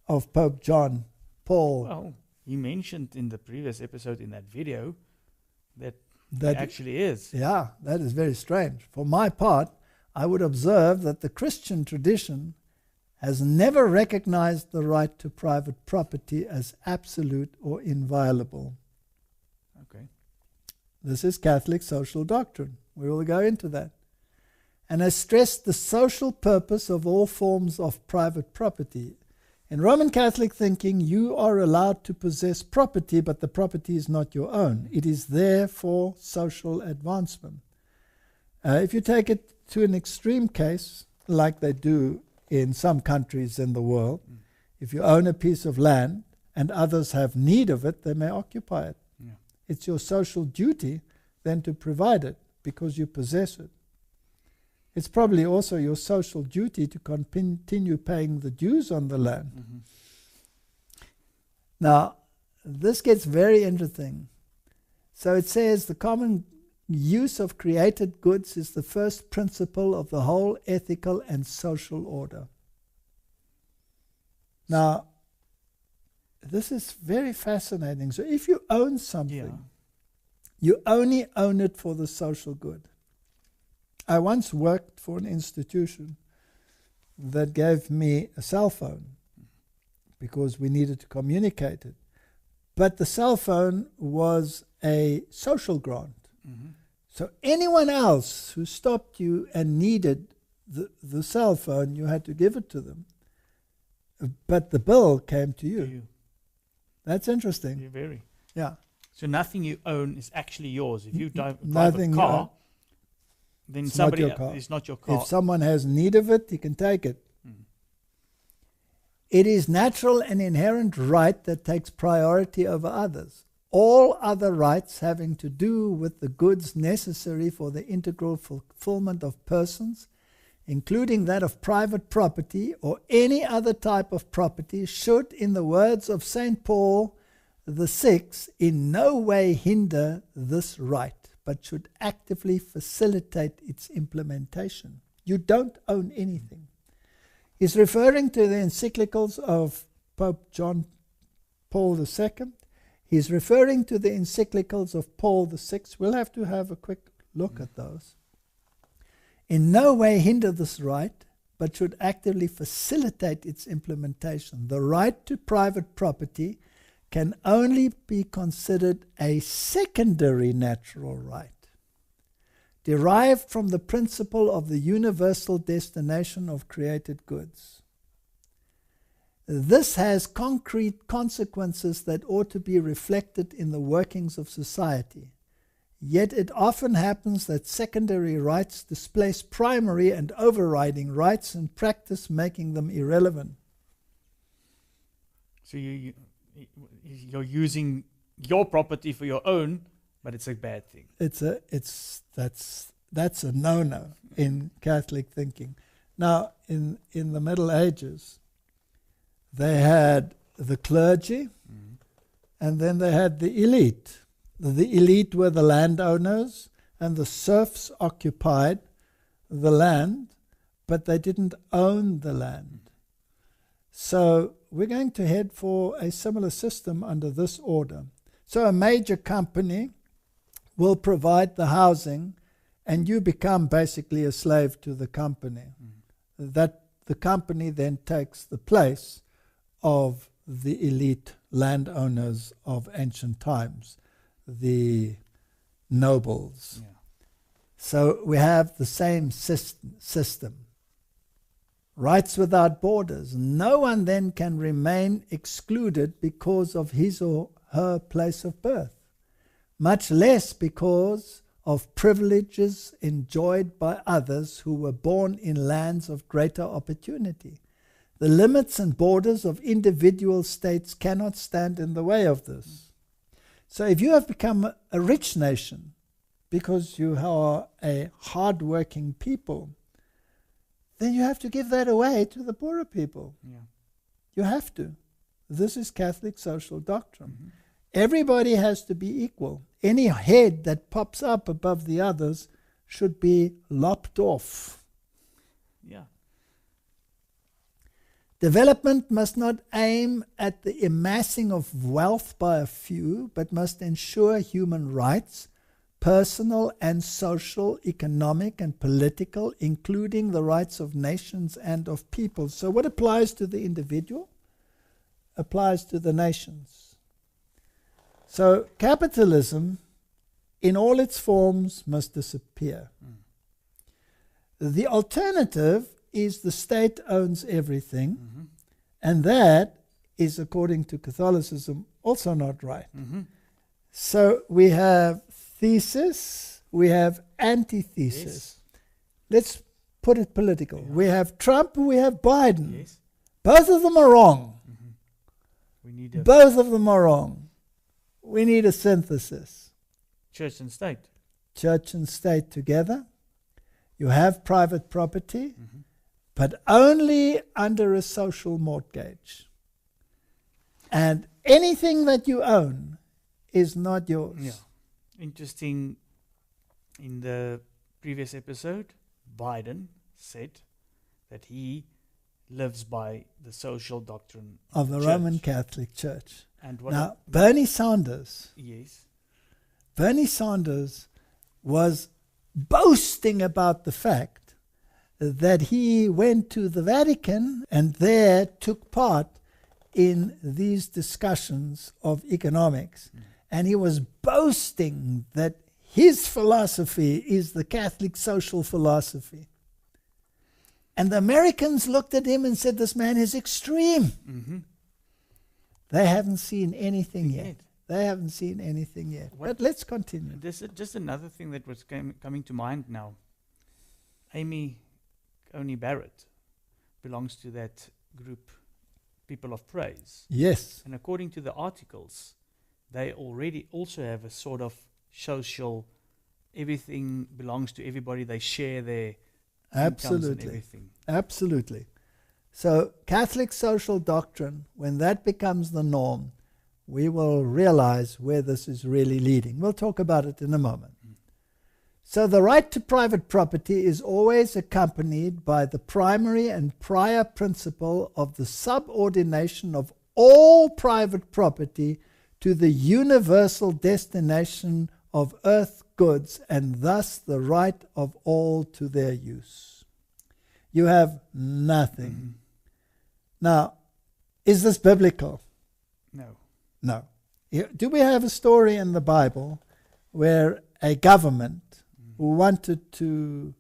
Speaker 2: of Pope John Paul.
Speaker 1: Well, he mentioned in the previous episode in that video that
Speaker 2: That
Speaker 1: he actually is.
Speaker 2: Yeah, that is very strange. For my part, I would observe that the Christian tradition has never recognized the right to private property as absolute or inviolable.
Speaker 1: Okay.
Speaker 2: This is Catholic social doctrine. We will go into that. And has stressed the social purpose of all forms of private property. In Roman Catholic thinking, you are allowed to possess property, but the property is not your own. It is there for social advancement. If you take it to an extreme case, like they do in some countries in the world, if you own a piece of land and others have need of it, they may occupy it.
Speaker 1: Yeah.
Speaker 2: It's your social duty then to provide it because you possess it. It's probably also your social duty to continue paying the dues on the land. Now, this gets very interesting. So it says the common use of created goods is the first principle of the whole ethical and social order. Now, this is very fascinating. So if you own something, you only own it for the social good. I once worked for an institution that gave me a cell phone because we needed to communicate it. But the cell phone was a social grant. So anyone else who stopped you and needed the cell phone, you had to give it to them. But the bill came to you. That's interesting.
Speaker 1: You're very.
Speaker 2: Yeah.
Speaker 1: So nothing you own is actually yours. If you drive a private car, then
Speaker 2: it's
Speaker 1: somebody
Speaker 2: not your car.
Speaker 1: it's not your car.
Speaker 2: If someone has need of it, he can take it. It is natural and inherent right that takes priority over others. All other rights having to do with the goods necessary for the integral fulfillment of persons, including that of private property or any other type of property, should, in the words of St. Paul VI, in no way hinder this right, but should actively facilitate its implementation. You don't own anything. He's referring to the encyclicals of Pope John Paul II. He's referring to the encyclicals of Paul VI. We'll have to have a quick look at those. In no way hinder this right, but should actively facilitate its implementation. The right to private property can only be considered a secondary natural right, derived from the principle of the universal destination of created goods. This has concrete consequences that ought to be reflected in the workings of society. Yet it often happens that secondary rights displace primary and overriding rights, in practice making them irrelevant.
Speaker 1: So you're using your property for your own, but it's a bad thing.
Speaker 2: That's a no-no in Catholic thinking. Now, in the Middle Ages, they had the clergy, and then they had the elite. The elite were the landowners, and the serfs occupied the land, but they didn't own the land. So we're going to head for a similar system under this order. So a major company will provide the housing, and you become basically a slave to the company. That the company then takes the place of the elite landowners of ancient times, the nobles.
Speaker 1: Yeah.
Speaker 2: So we have the same system. Rights without borders. No one then can remain excluded because of his or her place of birth, much less because of privileges enjoyed by others who were born in lands of greater opportunity. The limits and borders of individual states cannot stand in the way of this. So if you have become a rich nation because you are a hard-working people, then you have to give that away to the poorer people.
Speaker 1: Yeah.
Speaker 2: You have to. This is Catholic social doctrine. Everybody has to be equal. Any head that pops up above the others should be lopped off.
Speaker 1: Yeah.
Speaker 2: Development must not aim at the amassing of wealth by a few, but must ensure human rights, personal and social, economic and political, including the rights of nations and of peoples. So what applies to the individual applies to the nations. So capitalism, in all its forms, must disappear. The alternative is the state owns everything, and that is, according to Catholicism, also not right. So we have thesis, we have antithesis.
Speaker 1: Yes.
Speaker 2: Let's put it political.
Speaker 1: Yeah.
Speaker 2: We have Trump, we have Biden.
Speaker 1: Yes.
Speaker 2: Both of them are wrong.
Speaker 1: We need a
Speaker 2: Both of them are wrong. We need a synthesis.
Speaker 1: church and state.
Speaker 2: Church and state together. You have private property, but only under a social mortgage. And anything that you own is not yours.
Speaker 1: Yeah. Interesting, in the previous episode, Biden said that he lives by the social doctrine
Speaker 2: Of the
Speaker 1: church.
Speaker 2: Roman Catholic Church.
Speaker 1: And what
Speaker 2: Now, Bernie Sanders was boasting about the fact that he went to the Vatican and there took part in these discussions of economics. And he was boasting that his philosophy is the Catholic social philosophy. And the Americans looked at him and said, this man is extreme. They haven't seen anything yet. They haven't seen anything yet. But let's continue.
Speaker 1: This is just another thing that was coming to mind now. Amy Coney Barrett belongs to that group people of praise.
Speaker 2: Yes.
Speaker 1: And according to the articles, they already also have a sort of social, everything belongs to everybody. They share their incomes and
Speaker 2: Absolutely.
Speaker 1: everything.
Speaker 2: Absolutely. So Catholic social doctrine, when that becomes the norm, we will realize where this is really leading. We'll talk about it in a moment. So the right to private property is always accompanied by the primary and prior principle of the subordination of all private property to the universal destination of earth goods, and thus the right of all to their use. You have nothing. Now, is this biblical?
Speaker 1: No.
Speaker 2: No. Do we have a story in the Bible where a government wanted to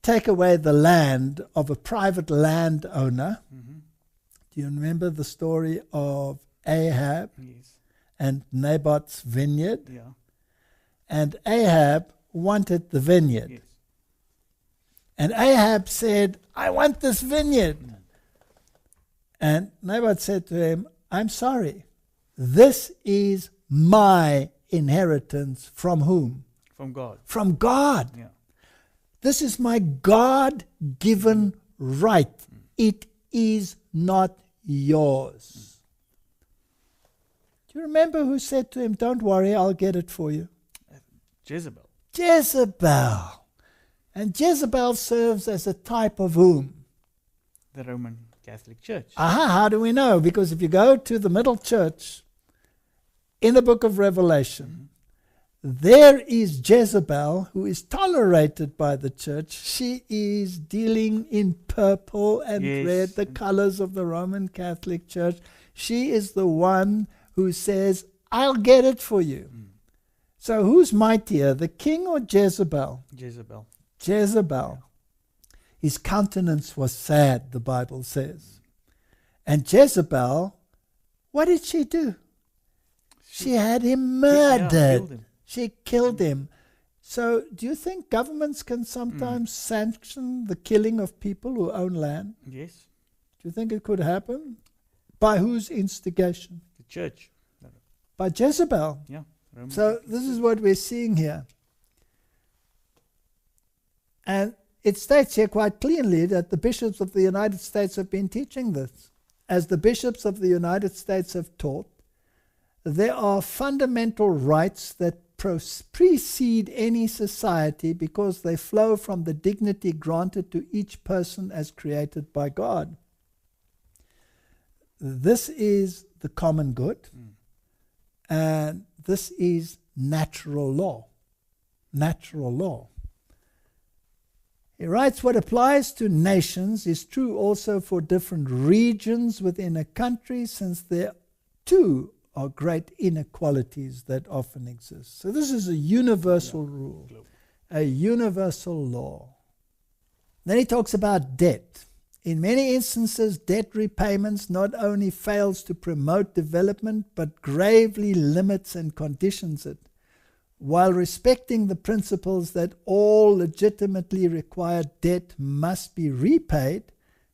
Speaker 2: take away the land of a private landowner? Do you remember the story of Ahab
Speaker 1: Yes.
Speaker 2: and Naboth's vineyard?
Speaker 1: Yeah.
Speaker 2: And Ahab wanted the vineyard.
Speaker 1: Yes.
Speaker 2: And Ahab said, I want this vineyard. And Naboth said to him, I'm sorry. This is my inheritance. From whom?
Speaker 1: From God.
Speaker 2: From God.
Speaker 1: Yeah.
Speaker 2: This is my God-given right. It is not yours. Do you remember who said to him, don't worry, I'll get it for you?
Speaker 1: Jezebel.
Speaker 2: Jezebel. And Jezebel serves as a type of whom?
Speaker 1: The Roman Catholic Church.
Speaker 2: Aha, how do we know? Because if you go to the middle church in the book of Revelation, there is Jezebel, who is tolerated by the church. She is dealing in purple and
Speaker 1: Yes.
Speaker 2: red, the colors of the Roman Catholic Church. She is the one who says, I'll get it for you. So who's mightier, the king or Jezebel?
Speaker 1: Jezebel.
Speaker 2: Jezebel. His countenance was sad, the Bible says. And Jezebel, what did she do? She had him murdered.
Speaker 1: killed him.
Speaker 2: She killed him. So do you think governments can sometimes sanction the killing of people who own land?
Speaker 1: Yes.
Speaker 2: Do you think it could happen? By whose instigation?
Speaker 1: The church.
Speaker 2: By Jezebel.
Speaker 1: Yeah. Roman
Speaker 2: So
Speaker 1: Catholic.
Speaker 2: this is what we're seeing here. And it states here quite clearly that the bishops of the United States have been teaching this. As the bishops of the United States have taught, there are fundamental rights that precede any society because they flow from the dignity granted to each person as created by God. This is the common good, and this is natural law. Natural law. He writes, what applies to nations is true also for different regions within a country, since there too are great inequalities that often exist. So this is a universal rule, a universal law. Then he talks about debt. In many instances, debt repayments not only fails to promote development, but gravely limits and conditions it. While respecting the principles that all legitimately required debt must be repaid,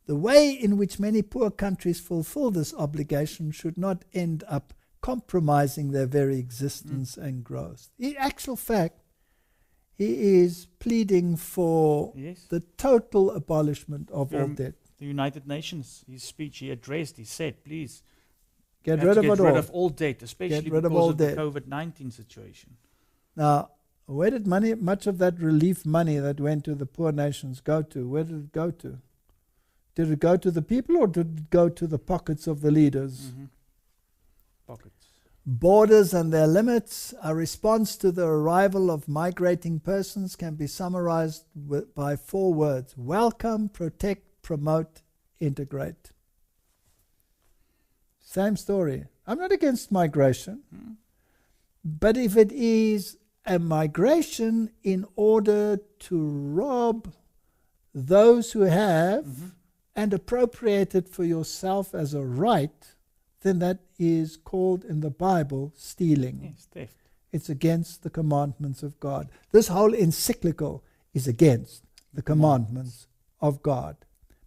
Speaker 2: the way in which many poor countries fulfill this obligation should not end up compromising their very existence and growth. In actual fact, he is pleading for the total abolishment of all debt.
Speaker 1: The United Nations, his speech he addressed, he said, please,
Speaker 2: get rid of it all.
Speaker 1: Get rid of all debt, especially
Speaker 2: Get rid of
Speaker 1: because
Speaker 2: all
Speaker 1: of the
Speaker 2: debt.
Speaker 1: COVID-19 situation.
Speaker 2: Now, where did much of that relief money that went to the poor nations go to? Where did it go to? Did it go to the people, or did it go to the pockets of the leaders?
Speaker 1: Pockets.
Speaker 2: Borders and their limits, a response to the arrival of migrating persons, can be summarized by 4 words: welcome, protect, promote, integrate. Same story. I'm not against migration, but if it is a migration in order to rob those who have and appropriate it for yourself as a right, then that is called in the Bible stealing.
Speaker 1: Yes, theft.
Speaker 2: It's against the commandments of God. This whole encyclical is against the commandments of God.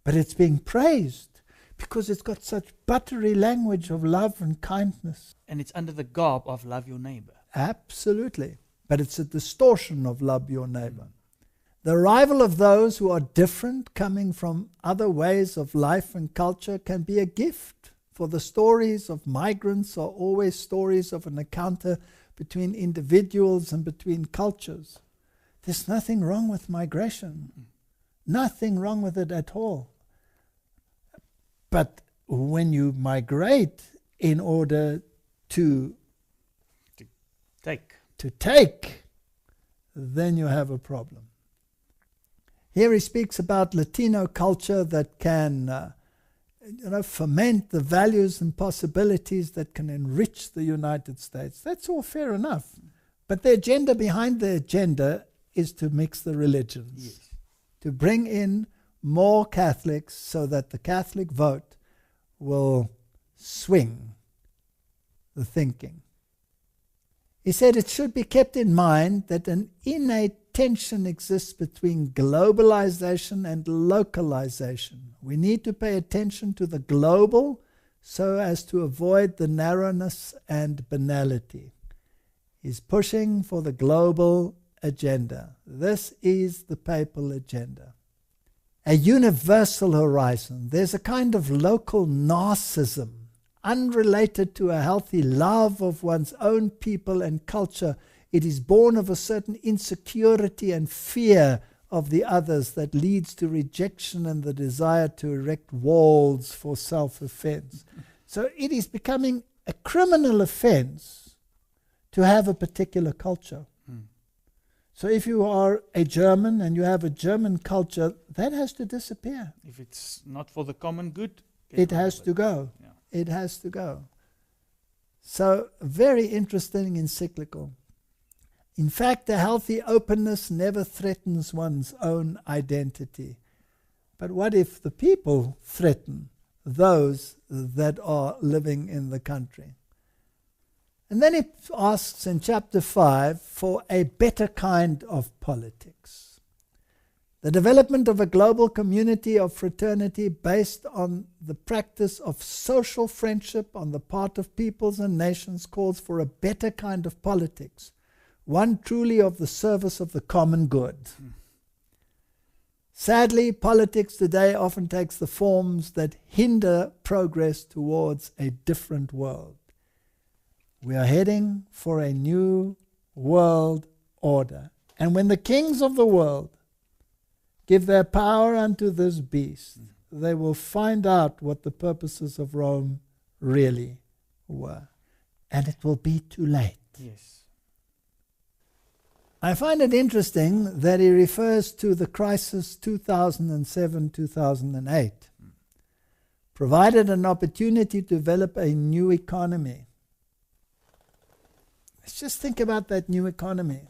Speaker 2: But it's being praised. because it's got such buttery language of love and kindness.
Speaker 1: And it's under the garb of love your neighbor.
Speaker 2: Absolutely. But it's a distortion of love your neighbor. The arrival of those who are different, coming from other ways of life and culture, can be a gift. For the stories of migrants are always stories of an encounter between individuals and between cultures. There's nothing wrong with migration. Nothing wrong with it at all. But when you migrate in order to take, then you have a problem. Here he speaks about Latino culture that can ferment the values and possibilities that can enrich the United States. That's all fair enough. But the agenda behind the agenda is to mix the religions.
Speaker 1: Yes.
Speaker 2: To bring in more Catholics so that the Catholic vote will swing the thinking. He said it should be kept in mind that an innate tension exists between globalization and localization. We need to pay attention to the global so as to avoid the narrowness and banality. He's pushing for the global agenda. This is the papal agenda. A universal horizon. There's a kind of local narcissism, unrelated to a healthy love of one's own people and culture. It is born of a certain insecurity and fear of the others that leads to rejection and the desire to erect walls for self-offense. So it is becoming a criminal offense to have a particular culture. So if you are a German and you have a German culture, that has to disappear.
Speaker 1: If it's not for the common good,
Speaker 2: it has to go.
Speaker 1: Yeah.
Speaker 2: It has to go. So, very interesting encyclical. In fact, a healthy openness never threatens one's own identity. But what if the people threaten those that are living in the country? And then he asks in chapter 5 for a better kind of politics. The development of a global community of fraternity based on the practice of social friendship on the part of peoples and nations calls for a better kind of politics, one truly of the service of the common good. Sadly, politics today often takes the forms that hinder progress towards a different world. We are heading for a new world order. And when the kings of the world give their power unto this beast, they will find out what the purposes of Rome really were. And it will be too late.
Speaker 1: Yes.
Speaker 2: I find it interesting that he refers to the crisis 2007-2008, provided an opportunity to develop a new economy. Let's just think about that new economy.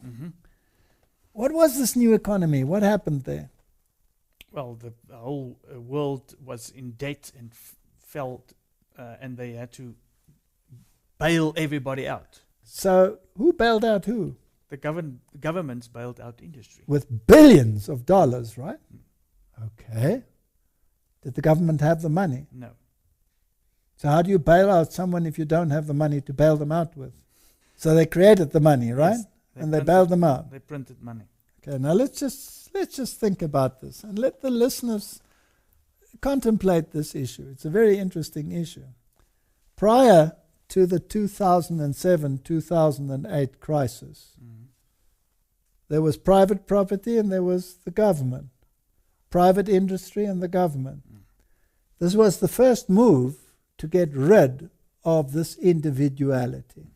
Speaker 2: What was this new economy? What happened there?
Speaker 1: Well, the whole world was in debt and felt, and they had to bail everybody out.
Speaker 2: So who bailed out who?
Speaker 1: The governments bailed out industry.
Speaker 2: With billions of dollars, right? Okay. Did the government have the money?
Speaker 1: No.
Speaker 2: So how do you bail out someone if you don't have the money to bail them out with? So they created the money, right?
Speaker 1: Yes,
Speaker 2: and they bailed them out.
Speaker 1: They printed money.
Speaker 2: Okay, now let's just think about this and let the listeners contemplate this issue. It's a very interesting issue. Prior to the 2007-2008 crisis, there was private property and there was the government. Private industry and the government. This was the first move to get rid of this individuality.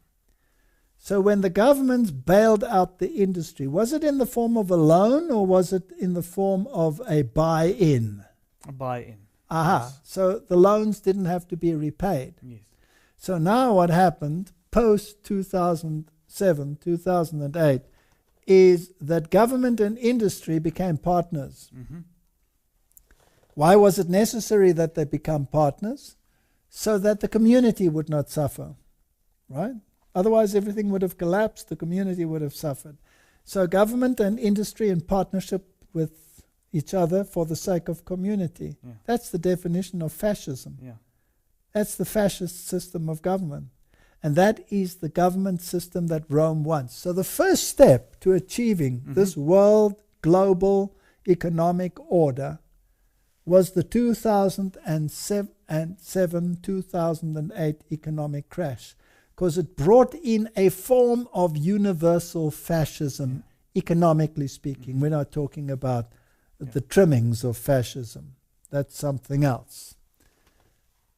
Speaker 2: So when the governments bailed out the industry, was it in the form of a loan or was it in the form of a buy-in?
Speaker 1: A buy-in.
Speaker 2: Aha.
Speaker 1: Yes.
Speaker 2: So the loans didn't have to be repaid.
Speaker 1: Yes.
Speaker 2: So now what happened post-2007, 2008, is that government and industry became partners. Why was it necessary that they become partners? So that the community would not suffer, right? Otherwise, everything would have collapsed, the community would have suffered. So government and industry in partnership with each other for the sake of community.
Speaker 1: Yeah.
Speaker 2: That's the definition of fascism.
Speaker 1: Yeah.
Speaker 2: That's the fascist system of government. And that is the government system that Rome wants. So the first step to achieving this world global economic order was the 2007-2008 economic crash, because it brought in a form of universal fascism, economically speaking. We're not talking about the trimmings of fascism. That's something else.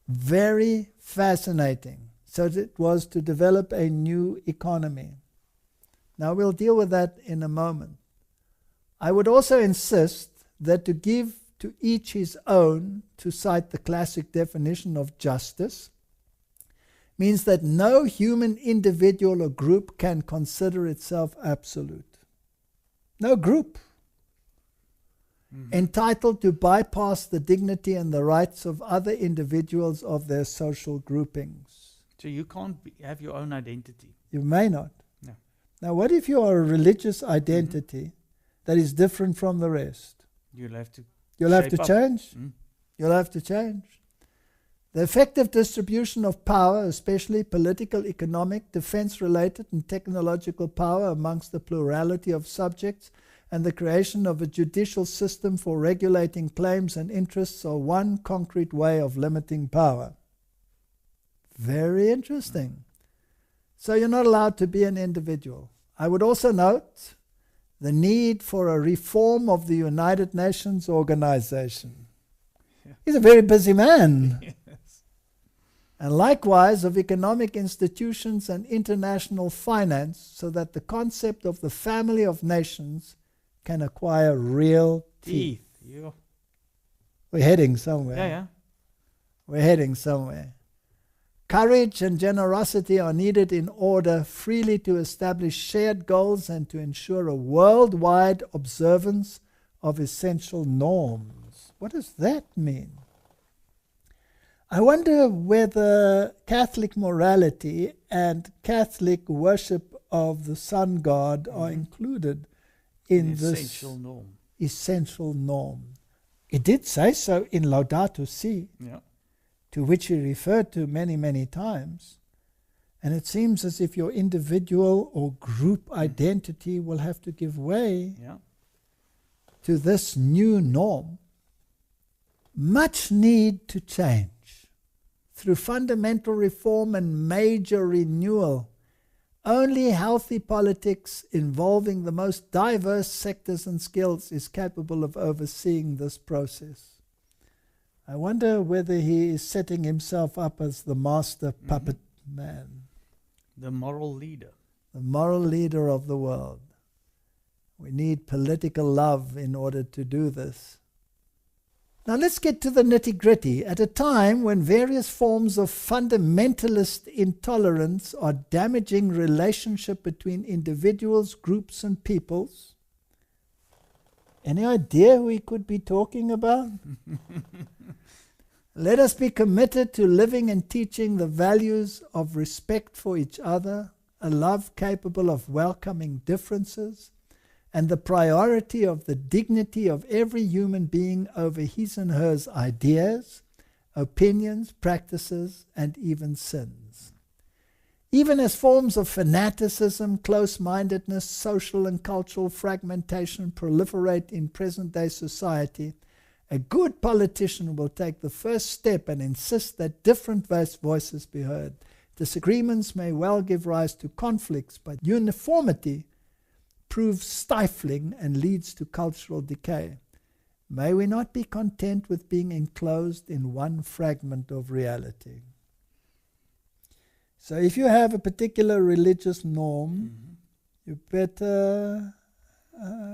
Speaker 2: Very fascinating. So it was to develop a new economy. Now we'll deal with that in a moment. I would also insist that to give to each his own, to cite the classic definition of justice, means that no human individual or group can consider itself absolute. No group entitled to bypass the dignity and the rights of other individuals of their social groupings.
Speaker 1: So you can't have your own identity.
Speaker 2: You may not.
Speaker 1: No.
Speaker 2: Now, what if you are a religious identity that is different from the rest?
Speaker 1: You'll have to
Speaker 2: change. You'll have to change. The effective distribution of power, especially political, economic, defense-related and technological power amongst the plurality of subjects, and the creation of a judicial system for regulating claims and interests are one concrete way of limiting power. Very interesting. So you're not allowed to be an individual. I would also note the need for a reform of the United Nations organization. Yeah. He's a very busy man. Yes. And likewise of economic institutions and international finance, so that the concept of the family of nations can acquire real teeth.
Speaker 1: Yeah.
Speaker 2: We're heading somewhere.
Speaker 1: Yeah.
Speaker 2: We're heading somewhere. Courage and generosity are needed in order freely to establish shared goals and to ensure a worldwide observance of essential norms. What does that mean? I wonder whether Catholic morality and Catholic worship of the sun god are included in this essential norm. It did say so in Laudato Si.
Speaker 1: Yeah.
Speaker 2: To which he referred to many, many times. And it seems as if your individual or group identity will have to give way to this new norm. Much need to change. Through fundamental reform and major renewal, only healthy politics involving the most diverse sectors and skills is capable of overseeing this process. I wonder whether he is setting himself up as the master puppet man.
Speaker 1: The moral leader.
Speaker 2: The moral leader of the world. We need political love in order to do this. Now let's get to the nitty-gritty. At a time when various forms of fundamentalist intolerance are damaging relationship between individuals, groups, and peoples. Any idea who we could be talking about? Let us be committed to living and teaching the values of respect for each other, a love capable of welcoming differences, and the priority of the dignity of every human being over his and hers ideas, opinions, practices, and even sins. Even as forms of fanaticism, close-mindedness, social and cultural fragmentation proliferate in present-day society, a good politician will take the first step and insist that different voices be heard. Disagreements may well give rise to conflicts, but uniformity proves stifling and leads to cultural decay. May we not be content with being enclosed in one fragment of reality. So if you have a particular religious norm, you better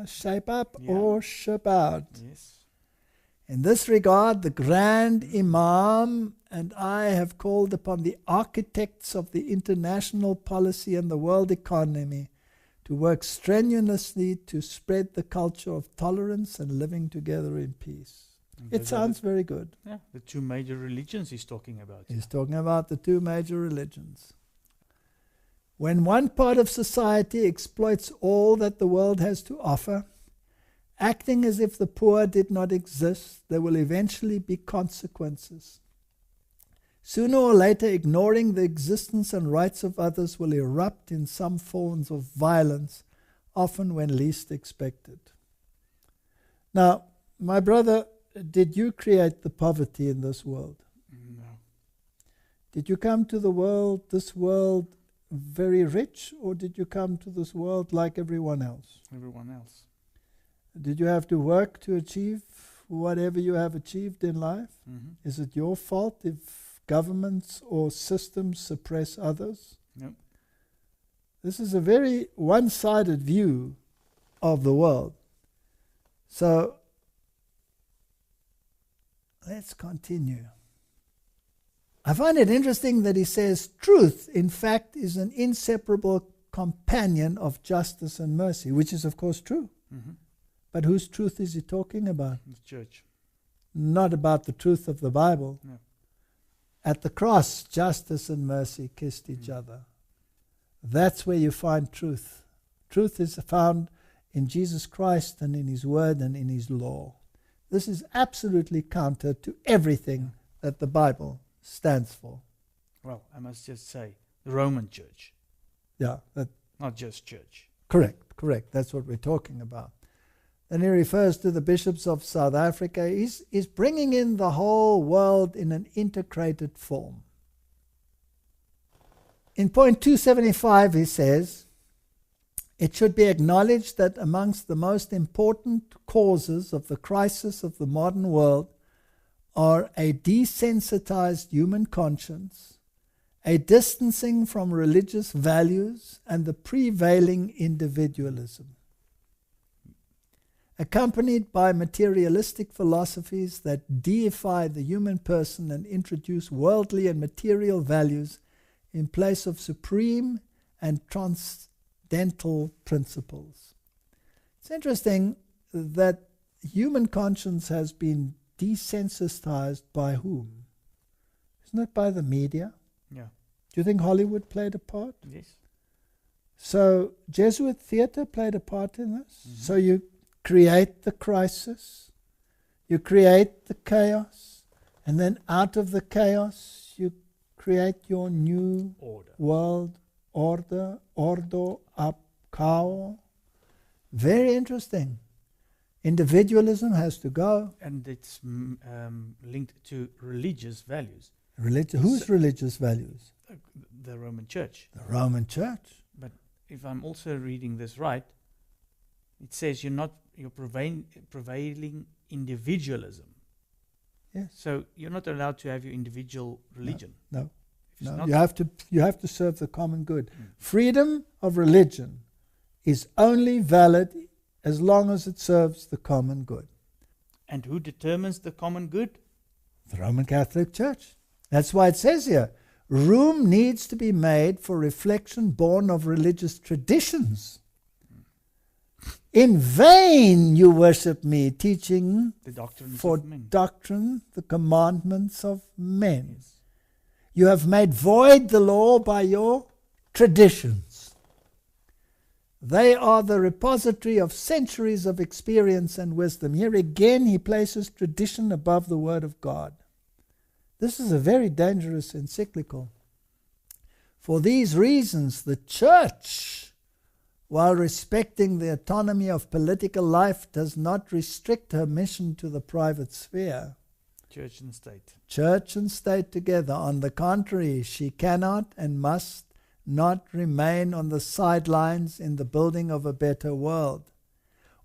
Speaker 2: shape up or ship out.
Speaker 1: Yes.
Speaker 2: In this regard, the Grand Imam and I have called upon the architects of the international policy and the world economy to work strenuously to spread the culture of tolerance and living together in peace. It sounds very good.
Speaker 1: Yeah, the two major religions he's talking about.
Speaker 2: He's talking about the two major religions. When one part of society exploits all that the world has to offer, acting as if the poor did not exist, there will eventually be consequences. Sooner or later, ignoring the existence and rights of others will erupt in some forms of violence, often when least expected. Now, my brother, did you create the poverty in this world?
Speaker 1: No.
Speaker 2: Did you come to this world very rich, or did you come to this world like everyone else?
Speaker 1: Everyone else.
Speaker 2: Did you have to work to achieve whatever you have achieved in life?
Speaker 1: Mm-hmm.
Speaker 2: Is it your fault if governments or systems suppress others?
Speaker 1: No.
Speaker 2: This is a very one-sided view of the world. So, let's continue. I find it interesting that he says truth, in fact, is an inseparable companion of justice and mercy, which is, of course, true.
Speaker 1: Mm-hmm.
Speaker 2: But whose truth is he talking about?
Speaker 1: The church.
Speaker 2: Not about the truth of the Bible.
Speaker 1: No.
Speaker 2: At the cross, justice and mercy kissed each other. That's where you find truth. Truth is found in Jesus Christ and in His Word and in His law. This is absolutely counter to everything that the Bible stands for.
Speaker 1: Well, I must just say, the Roman Church.
Speaker 2: Yeah,
Speaker 1: Not just church.
Speaker 2: correct. That's what we're talking about. Then he refers to the bishops of South Africa. He's bringing in the whole world in an integrated form. In point 275, he says, it should be acknowledged that amongst the most important causes of the crisis of the modern world are a desensitized human conscience, a distancing from religious values, and the prevailing individualism, accompanied by materialistic philosophies that deify the human person and introduce worldly and material values in place of supreme and transcendental principles. It's interesting that human conscience has been desensitized by whom? Isn't it by the media?
Speaker 1: Yeah.
Speaker 2: Do you think Hollywood played a part?
Speaker 1: Yes.
Speaker 2: So Jesuit theater played a part in this.
Speaker 1: Mm-hmm.
Speaker 2: So you create the crisis, you create the chaos, and then out of the chaos you create your new world order, ordo ab cao. Very interesting. Individualism has to go.
Speaker 1: And it's linked to religious values.
Speaker 2: Whose religious values?
Speaker 1: The Roman Church.
Speaker 2: The Roman Church.
Speaker 1: But if I'm also reading this right, it says you're prevailing individualism.
Speaker 2: Yes.
Speaker 1: So you're not allowed to have your individual religion.
Speaker 2: No. You have to serve the common good. Freedom of religion is only valid as long as it serves the common good.
Speaker 1: And who determines the common good?
Speaker 2: The Roman Catholic Church. That's why it says here, room needs to be made for reflection born of religious traditions. In vain you worship me, teaching
Speaker 1: The doctrines
Speaker 2: for
Speaker 1: of men.
Speaker 2: doctrine the commandments of men.
Speaker 1: Yes.
Speaker 2: You have made void the law by your traditions. They are the repository of centuries of experience and wisdom. Here again he places tradition above the word of God. This is a very dangerous encyclical. For these reasons, the church, while respecting the autonomy of political life, does not restrict her mission to the private sphere.
Speaker 1: Church and state.
Speaker 2: Church and state together. On the contrary, she cannot and must not remain on the sidelines in the building of a better world,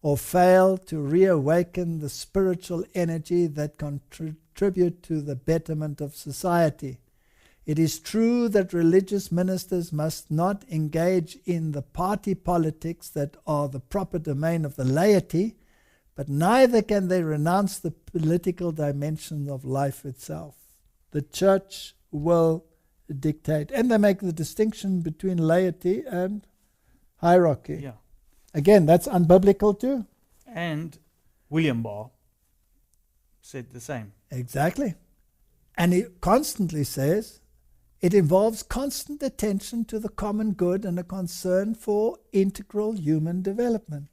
Speaker 2: or fail to reawaken the spiritual energy that contribute to the betterment of society. It is true that religious ministers must not engage in the party politics that are the proper domain of the laity, but neither can they renounce the political dimension of life itself. The church will dictate. And they make the distinction between laity and hierarchy.
Speaker 1: Yeah.
Speaker 2: Again, that's unbiblical too.
Speaker 1: And William Barr said the same.
Speaker 2: Exactly. And he constantly says it involves constant attention to the common good and a concern for integral human development.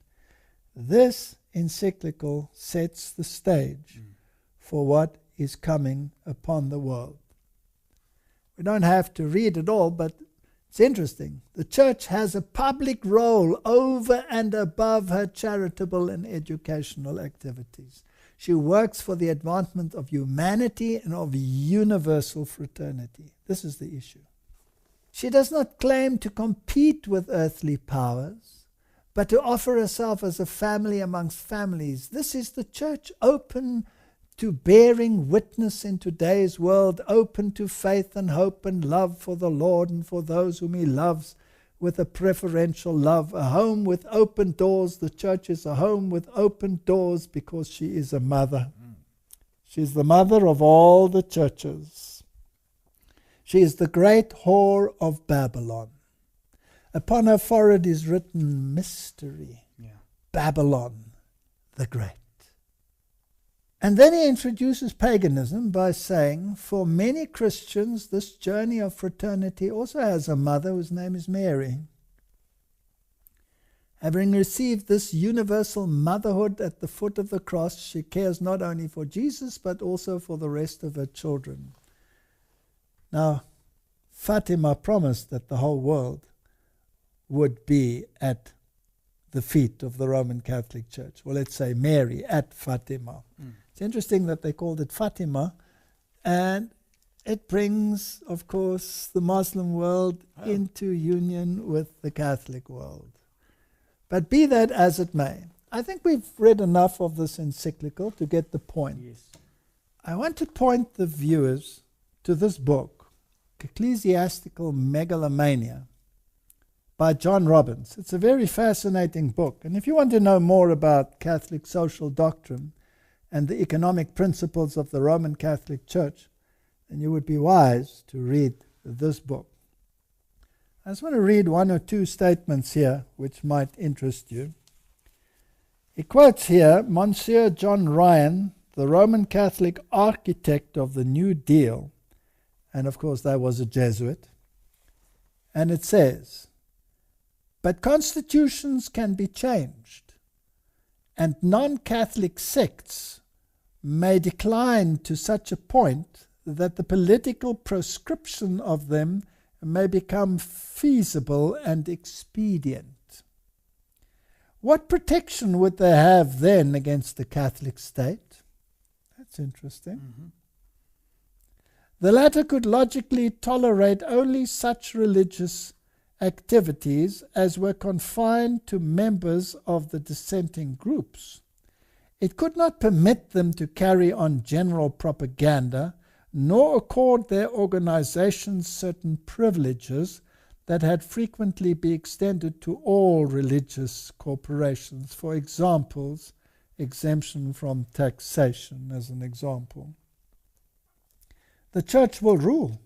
Speaker 2: This encyclical sets the stage for what is coming upon the world. We don't have to read it all, but it's interesting. The church has a public role over and above her charitable and educational activities. She works for the advancement of humanity and of universal fraternity. This is the issue. She does not claim to compete with earthly powers, but to offer herself as a family amongst families. This is the church, open to bearing witness in today's world, open to faith and hope and love for the Lord and for those whom He loves with a preferential love. A home with open doors. The church is a home with open doors because she is a mother. She is the mother of all the churches. She is the great whore of Babylon. Upon her forehead is written mystery. Babylon the Great. And then he introduces paganism by saying, for many Christians, this journey of fraternity also has a mother whose name is Mary. Having received this universal motherhood at the foot of the cross, she cares not only for Jesus, but also for the rest of her children. Now, Fatima promised that the whole world would be at the feet of the Roman Catholic Church. Well, let's say Mary at Fatima. It's interesting that they called it Fatima, and it brings, of course, the Muslim world into union with the Catholic world. But be that as it may, I think we've read enough of this encyclical to get the point.
Speaker 1: Yes.
Speaker 2: I want to point the viewers to this book, Ecclesiastical Megalomania, by John Robbins. It's a very fascinating book. And if you want to know more about Catholic social doctrine and the economic principles of the Roman Catholic Church, then you would be wise to read this book. I just want to read one or two statements here which might interest you. He quotes here Monsieur John Ryan, the Roman Catholic architect of the New Deal, and of course that was a Jesuit, and it says, but constitutions can be changed, and non-Catholic sects may decline to such a point that the political proscription of them may become feasible and expedient. What protection would they have then against the Catholic state? That's interesting. The latter could logically tolerate only such religious activities as were confined to members of the dissenting groups. It could not permit them to carry on general propaganda, nor accord their organizations certain privileges that had frequently been extended to all religious corporations. For examples, exemption from taxation as an example. The church will rule.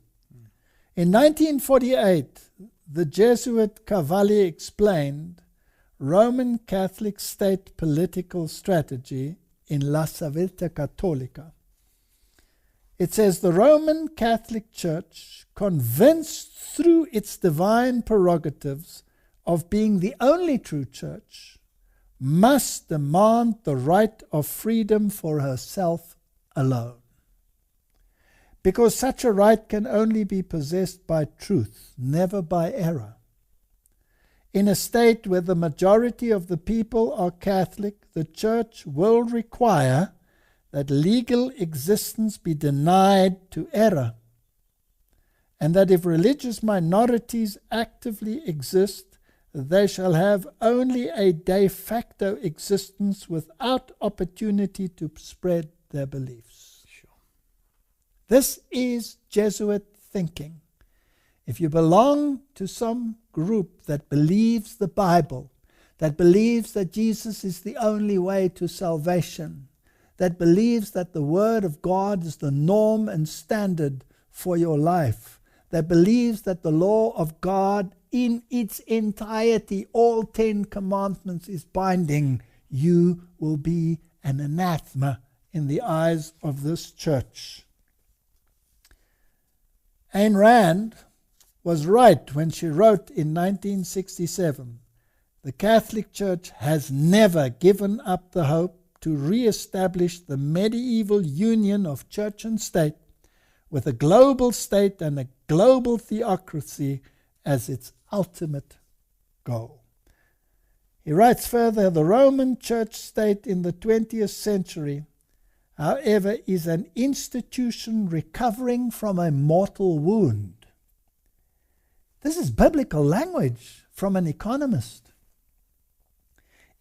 Speaker 2: In 1948, the Jesuit Cavalli explained Roman Catholic state political strategy in La Civiltà Cattolica. It says the Roman Catholic Church, convinced through its divine prerogatives of being the only true church, must demand the right of freedom for herself alone. Because such a right can only be possessed by truth, never by error. In a state where the majority of the people are Catholic, the Church will require that legal existence be denied to error, and that if religious minorities actively exist, they shall have only a de facto existence without opportunity to spread their beliefs. This is Jesuit thinking. If you belong to some group that believes the Bible, that believes that Jesus is the only way to salvation, that believes that the Word of God is the norm and standard for your life, that believes that the law of God in its entirety, all 10 commandments, is binding, you will be an anathema in the eyes of this church. Ayn Rand was right when she wrote in 1967 The Catholic Church has never given up the hope to re-establish the medieval union of church and state, with a global state and a global theocracy as its ultimate goal. He writes further, the Roman church state in the 20th century, however, is an institution recovering from a mortal wound. This is biblical language from an economist.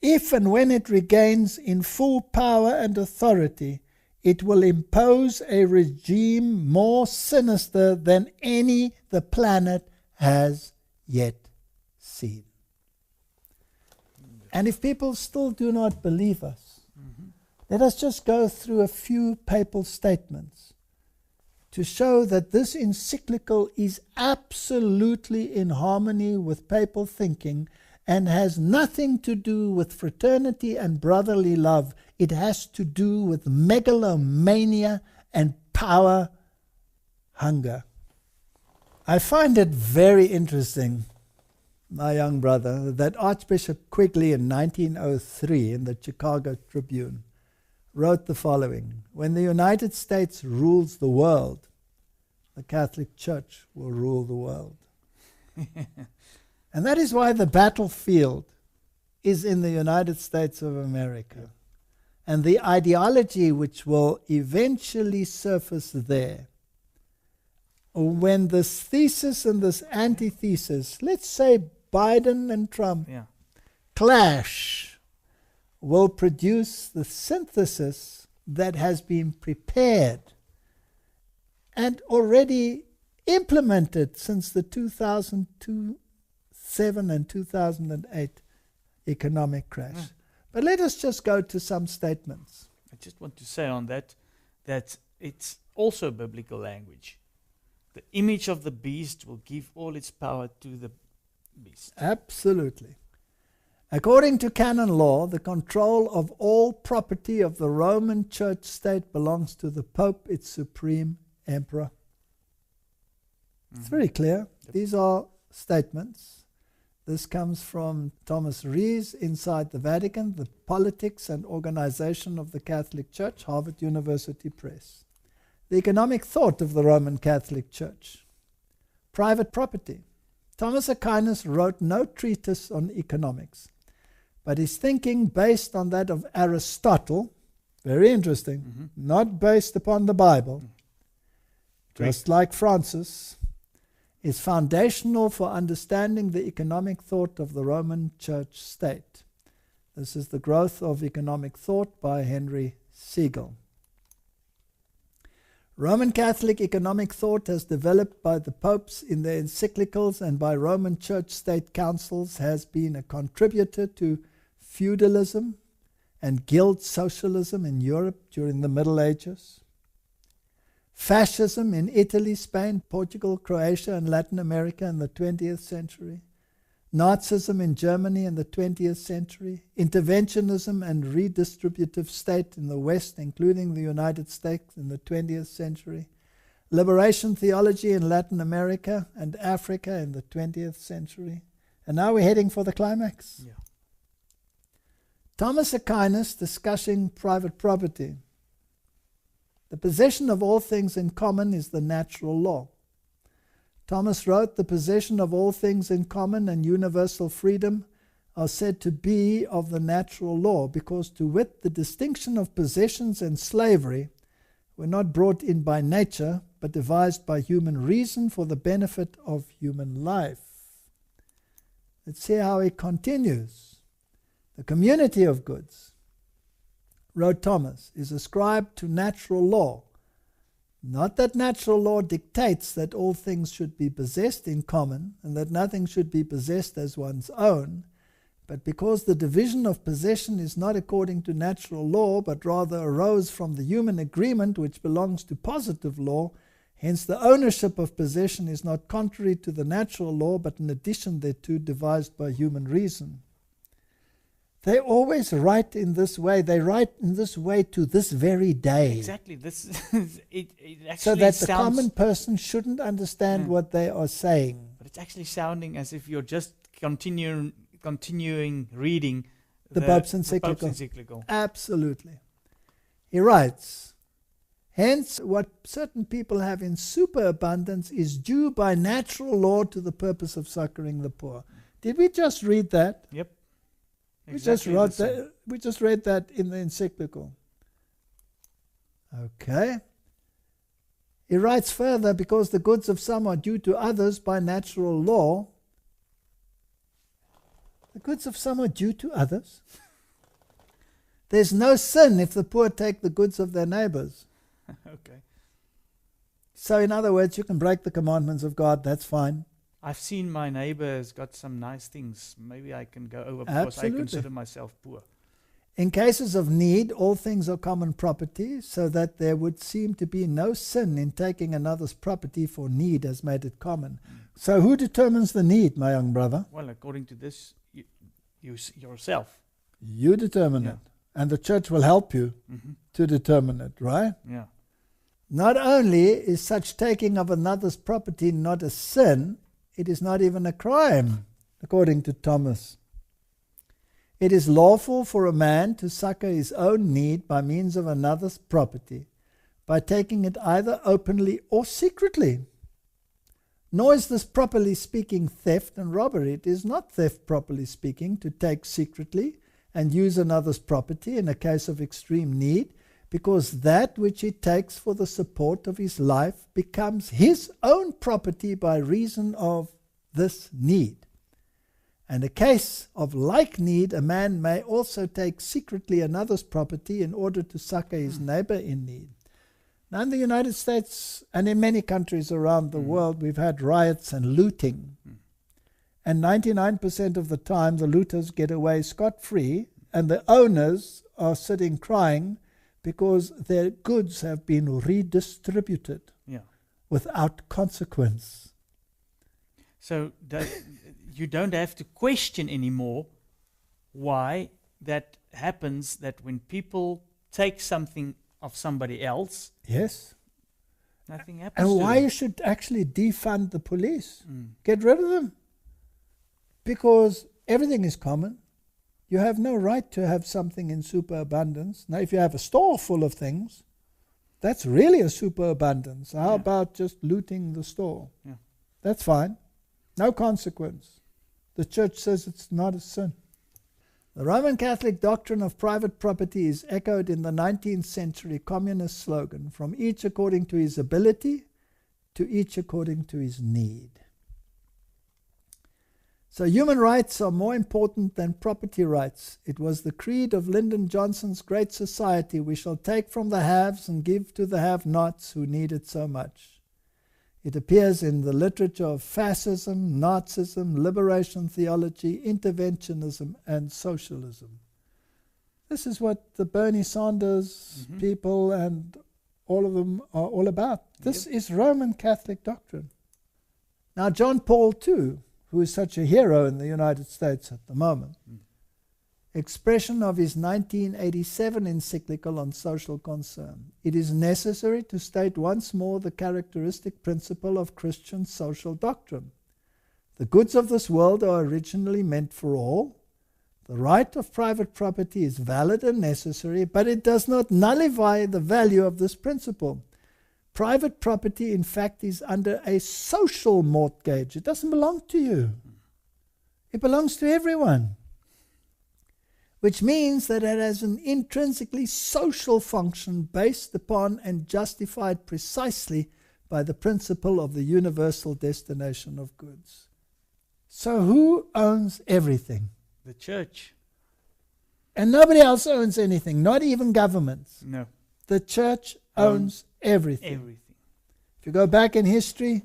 Speaker 2: If and when it regains in full power and authority, it will impose a regime more sinister than any the planet has yet seen. And if people still do not believe us, let us just go through a few papal statements to show that this encyclical is absolutely in harmony with papal thinking and has nothing to do with fraternity and brotherly love. It has to do with megalomania and power hunger. I find it very interesting, my young brother, that Archbishop Quigley in 1903 in the Chicago Tribune wrote the following: when the United States rules the world, the Catholic Church will rule the world. And that is why the battlefield is in the United States of America. And the ideology which will eventually surface there, when this thesis and this antithesis, let's say Biden and Trump, clash, will produce the synthesis that has been prepared and already implemented since the 2007 and 2008 economic crash. But let us just go to some statements.
Speaker 1: I just want to say on that it's also biblical language. The image of the beast will give all its power to the beast.
Speaker 2: Absolutely. According to canon law, the control of all property of the Roman Church state belongs to the Pope, its supreme emperor. It's very clear. These are statements. This comes from Thomas Rees, Inside the Vatican, The Politics and Organization of the Catholic Church, Harvard University Press. The economic thought of the Roman Catholic Church. Private property. Thomas Aquinas wrote no treatise on economics, but his thinking based on that of Aristotle, very interesting, not based upon the Bible, just like Francis, is foundational for understanding the economic thought of the Roman Church state. This is The Growth of Economic Thought by Henry Siegel. Roman Catholic economic thought has developed by the popes in their encyclicals and by Roman Church state councils has been a contributor to feudalism and guild socialism in Europe during the Middle Ages. Fascism in Italy, Spain, Portugal, Croatia, and Latin America in the 20th century. Nazism in Germany in the 20th century. Interventionism and redistributive state in the West, including the United States in the 20th century. Liberation theology in Latin America and Africa in the 20th century. And now we're heading for the climax. Thomas Aquinas discussing private property. The possession of all things in common is the natural law. Thomas wrote, the possession of all things in common and universal freedom are said to be of the natural law, because to wit, the distinction of possessions and slavery were not brought in by nature, but devised by human reason for the benefit of human life. Let's see how he continues. The community of goods, wrote Thomas, is ascribed to natural law. Not that natural law dictates that all things should be possessed in common and that nothing should be possessed as one's own, but because the division of possession is not according to natural law, but rather arose from the human agreement which belongs to positive law, hence the ownership of possession is not contrary to the natural law, but an addition thereto devised by human reason. They always write in this way. They write in this way to this very day.
Speaker 1: Exactly. This it actually
Speaker 2: so that the common person shouldn't understand what they are saying.
Speaker 1: But it's actually sounding as if you're just continuing continuing reading
Speaker 2: The Pope's encyclical. Absolutely. He writes, hence, what certain people have in superabundance is due by natural law to the purpose of succoring the poor. Did we just read that?
Speaker 1: Yep.
Speaker 2: We just read that in the encyclical. Okay. He writes further, because the goods of some are due to others by natural law. The goods of some are due to others. There's no sin if the poor take the goods of their neighbors.
Speaker 1: Okay.
Speaker 2: So in other words, you can break the commandments of God, that's fine.
Speaker 1: I've seen my neighbor has got some nice things. Maybe I can go over because
Speaker 2: Absolutely.
Speaker 1: I consider myself poor.
Speaker 2: In cases of need, all things are common property, so that there would seem to be no sin in taking another's property, for need has made it common. So who determines the need, my young brother?
Speaker 1: Well, according to this, you yourself.
Speaker 2: You determine it. And the church will help you to determine it, right?
Speaker 1: Yeah.
Speaker 2: Not only is such taking of another's property not a sin, it is not even a crime, according to Thomas. It is lawful for a man to succor his own need by means of another's property, by taking it either openly or secretly. Nor is this, properly speaking, theft and robbery. It is not theft, properly speaking, to take secretly and use another's property in a case of extreme need, because that which he takes for the support of his life becomes his own property by reason of this need. And a case of like need, a man may also take secretly another's property in order to succor his neighbor in need. Now in the United States and in many countries around the world, we've had riots and looting. And 99% of the time, the looters get away scot-free, and the owners are sitting crying because their goods have been redistributed without consequence.
Speaker 1: So you don't have to question anymore why that happens, that when people take something of somebody else, nothing happens.
Speaker 2: And why
Speaker 1: them.
Speaker 2: you should actually defund the police. Get rid of them. Because everything is common. You have no right to have something in superabundance. Now, if you have a store full of things, that's really a superabundance. How about just looting the store? That's fine. No consequence. The church says it's not a sin. The Roman Catholic doctrine of private property is echoed in the 19th century communist slogan, from each according to his ability, to each according to his need. So human rights are more important than property rights. It was the creed of Lyndon Johnson's Great Society: we shall take from the haves and give to the have-nots who need it so much. It appears in the literature of fascism, Nazism, liberation theology, interventionism, and socialism. This is what the Bernie Sanders people and all of them are all about. This is Roman Catholic doctrine. Now, John Paul II, who is such a hero in the United States at the moment, expression of his 1987 encyclical on social concern: it is necessary to state once more the characteristic principle of Christian social doctrine. The goods of this world are originally meant for all. The right of private property is valid and necessary, but it does not nullify the value of this principle. Private property, in fact, is under a social mortgage. It doesn't belong to you. It belongs to everyone. Which means that it has an intrinsically social function based upon and justified precisely by the principle of the universal destination of goods. So who owns everything?
Speaker 1: The church.
Speaker 2: And nobody else owns anything, not even governments.
Speaker 1: No.
Speaker 2: The church owns everything.
Speaker 1: Everything.
Speaker 2: If you go back in history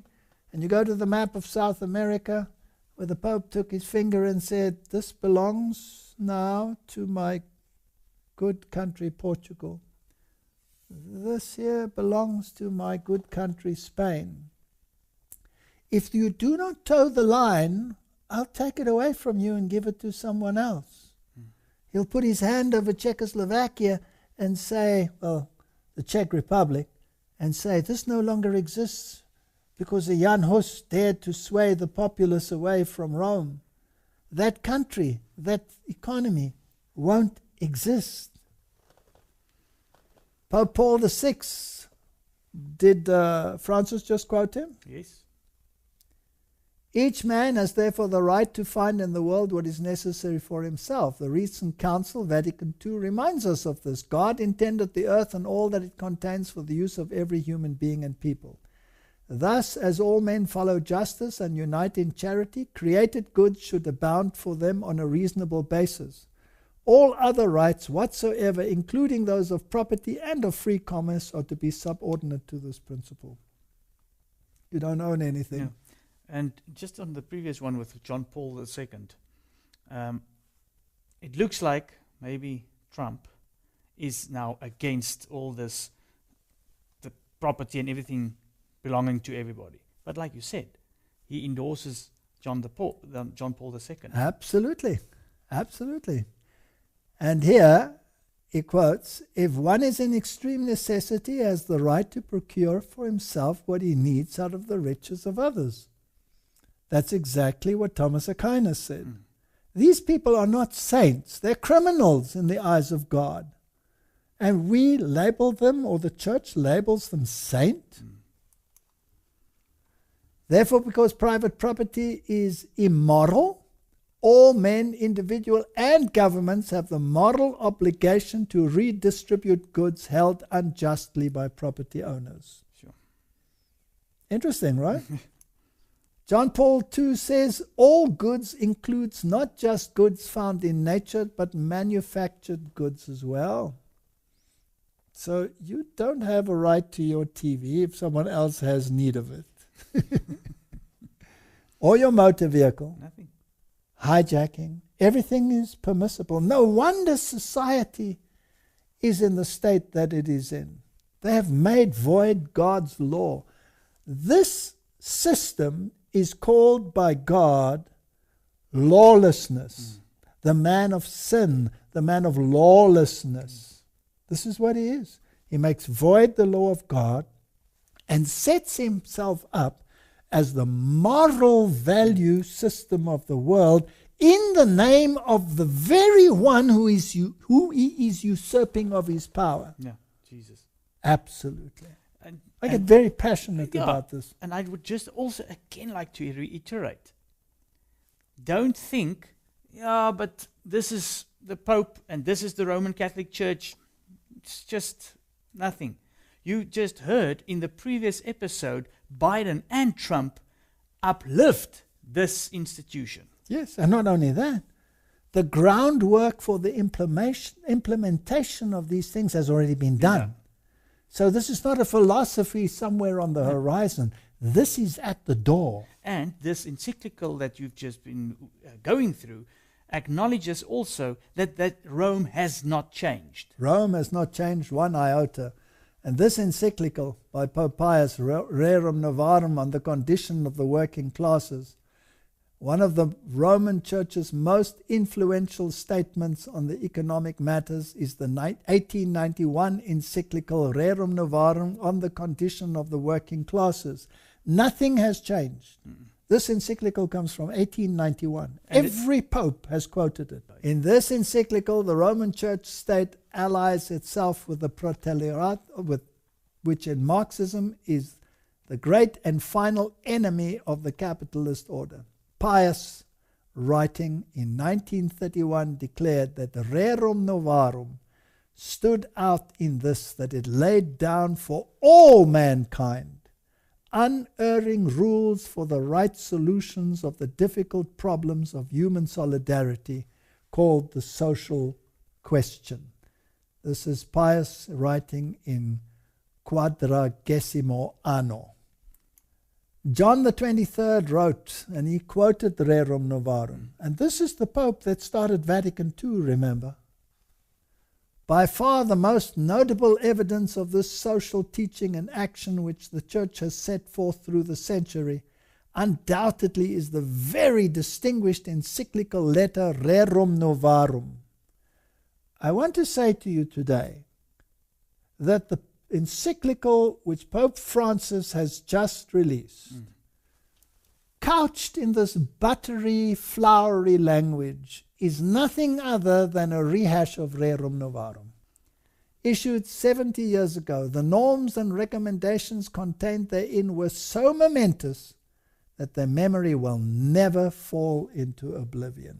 Speaker 2: and you go to the map of South America, where the Pope took his finger and said, this belongs now to my good country Portugal. This here belongs to my good country Spain. If you do not toe the line, I'll take it away from you and give it to someone else. He'll put his hand over Czechoslovakia and say, well, the Czech Republic, and say, this no longer exists because a Jan Hus dared to sway the populace away from Rome. that country, that economy won't exist. Pope Paul VI, did Francis just quote him?
Speaker 1: Yes.
Speaker 2: Each man has therefore the right to find in the world what is necessary for himself. The recent Council, Vatican II, reminds us of this. God intended the earth and all that it contains for the use of every human being and people. Thus, as all men follow justice and unite in charity, created goods should abound for them on a reasonable basis. All other rights whatsoever, including those of property and of free commerce, are to be subordinate to this principle. You don't own anything.
Speaker 1: Yeah. And just on the previous one with John Paul II, it looks like maybe Trump is now against all this, the property and everything belonging to everybody. But like you said, he endorses John Paul II.
Speaker 2: Absolutely. Absolutely. And here he quotes, if one is in extreme necessity, he has the right to procure for himself what he needs out of the riches of others. That's exactly what Thomas Aquinas said. These people are not saints. They're criminals in the eyes of God. And we label them, or the church labels them, saint. Therefore, because private property is immoral, all men, individual and governments have the moral obligation to redistribute goods held unjustly by property owners.
Speaker 1: Sure.
Speaker 2: Interesting, right? John Paul II says all goods includes not just goods found in nature, but manufactured goods as well. So you don't have a right to your TV if someone else has need of it. Or your motor vehicle.
Speaker 1: Nothing.
Speaker 2: Hijacking. Everything is permissible. No wonder society is in the state that it is in. They have made void God's law. This system is called by God lawlessness. The man of sin, the man of lawlessness. This is what he is. He makes void the law of God and sets himself up as the moral value system of the world in the name of the very one who he is usurping of his power.
Speaker 1: Yeah, Jesus.
Speaker 2: Absolutely.
Speaker 1: And
Speaker 2: I get very passionate about this.
Speaker 1: And I would just also again like to reiterate. Don't think, but this is the Pope and this is the Roman Catholic Church. It's just nothing. You just heard in the previous episode, Biden and Trump uplift this institution.
Speaker 2: Yes, and not only that, the groundwork for the implementation of these things has already been done.
Speaker 1: Yeah.
Speaker 2: So this is not a philosophy somewhere on the horizon. This is at the door.
Speaker 1: And this encyclical that you've just been going through acknowledges also that Rome has not changed.
Speaker 2: Rome has not changed one iota. And this encyclical by Pope Pius, Rerum Novarum, on the condition of the working classes, one of the Roman Church's most influential statements on the economic matters is the 1891 encyclical Rerum Novarum on the condition of the working classes. Nothing has changed. This encyclical comes from 1891. And every pope has quoted it. In this encyclical, the Roman Church state allies itself with the proletariat, which in Marxism is the great and final enemy of the capitalist order. Pius, writing in 1931, declared that the Rerum Novarum stood out in this, that it laid down for all mankind unerring rules for the right solutions of the difficult problems of human solidarity, called the social question. This is Pius writing in Quadragesimo Anno. John the 23rd wrote, and he quoted the Rerum Novarum. And this is the Pope that started Vatican II, remember. By far the most notable evidence of this social teaching and action which the Church has set forth through the century undoubtedly is the very distinguished encyclical letter Rerum Novarum. I want to say to you today that the encyclical which Pope Francis has just released couched in this buttery, flowery language, is nothing other than a rehash of Rerum Novarum. Issued 70 years ago, the norms and recommendations contained therein were so momentous that their memory will never fall into oblivion.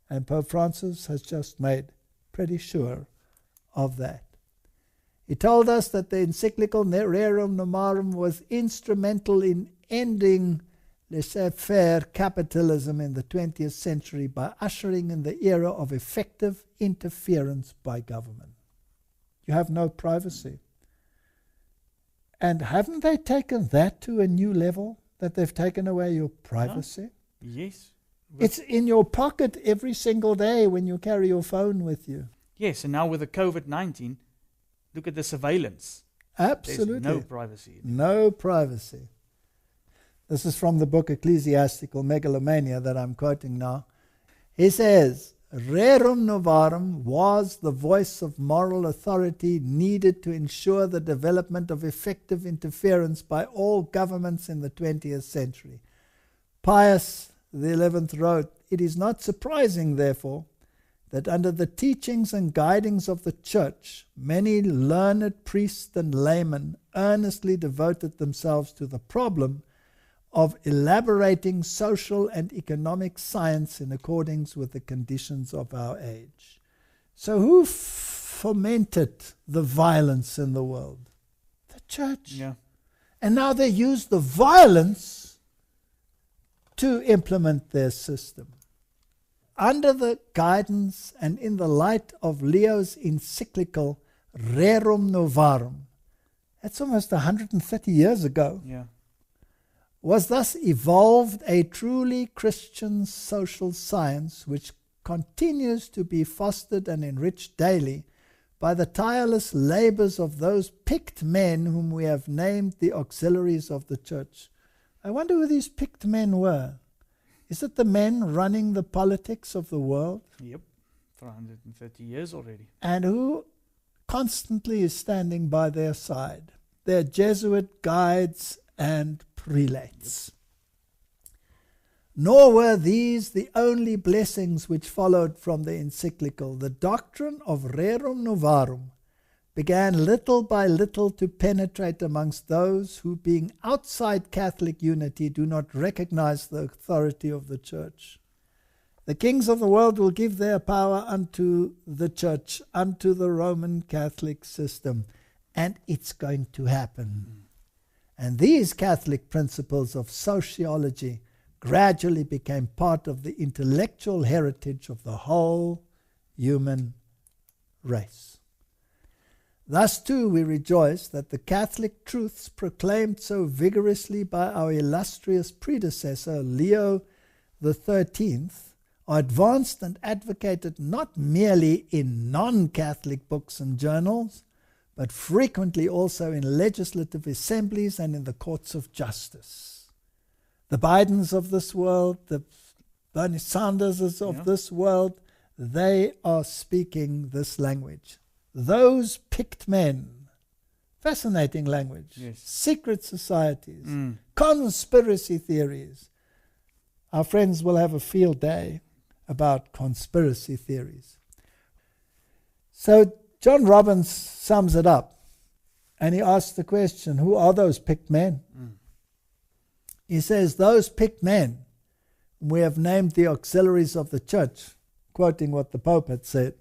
Speaker 2: And Pope Francis has just made pretty sure of that. He told us that the encyclical Rerum Novarum was instrumental in ending laissez-faire capitalism in the 20th century by ushering in the era of effective interference by government. You have no privacy. And haven't they taken that to a new level, that they've taken away your privacy?
Speaker 1: Yes.
Speaker 2: It's in your pocket every single day when you carry your phone with you.
Speaker 1: Yes, and now with the COVID-19, look at the surveillance.
Speaker 2: Absolutely.
Speaker 1: There's no privacy.
Speaker 2: No privacy. This is from the book Ecclesiastical, Megalomania, that I'm quoting now. He says, Rerum Novarum was the voice of moral authority needed to ensure the development of effective interference by all governments in the 20th century. Pius XI wrote, "It is not surprising, therefore, that under the teachings and guidings of the Church, many learned priests and laymen earnestly devoted themselves to the problem of elaborating social and economic science in accordance with the conditions of our age." So who fomented the violence in the world? The Church.
Speaker 1: Yeah.
Speaker 2: And now they use the violence to implement their system. Under the guidance and in the light of Leo's encyclical Rerum Novarum, that's almost 130 years ago,
Speaker 1: Yeah.
Speaker 2: was thus evolved a truly Christian social science which continues to be fostered and enriched daily by the tireless labors of those picked men whom we have named the auxiliaries of the Church. I wonder who these picked men were. Is it the men running the politics of the world?
Speaker 1: Yep. For 130 years already.
Speaker 2: And who constantly is standing by their side? Their Jesuit guides and prelates. Yep. Nor were these the only blessings which followed from the encyclical. The doctrine of Rerum Novarum began little by little to penetrate amongst those who, being outside Catholic unity, do not recognize the authority of the Church. The kings of the world will give their power unto the Church, unto the Roman Catholic system, and it's going to happen. And these Catholic principles of sociology gradually became part of the intellectual heritage of the whole human race. Thus, too, we rejoice that the Catholic truths proclaimed so vigorously by our illustrious predecessor, Leo XIII, are advanced and advocated not merely in non-Catholic books and journals, but frequently also in legislative assemblies and in the courts of justice. The Bidens of this world, the Bernie Sanderses of this world, they are speaking this language. Those picked men, fascinating language, secret societies, conspiracy theories. Our friends will have a field day about conspiracy theories. So John Robbins sums it up, and he asks the question, who are those picked men? He says, those picked men we have named the auxiliaries of the Church, quoting what the Pope had said,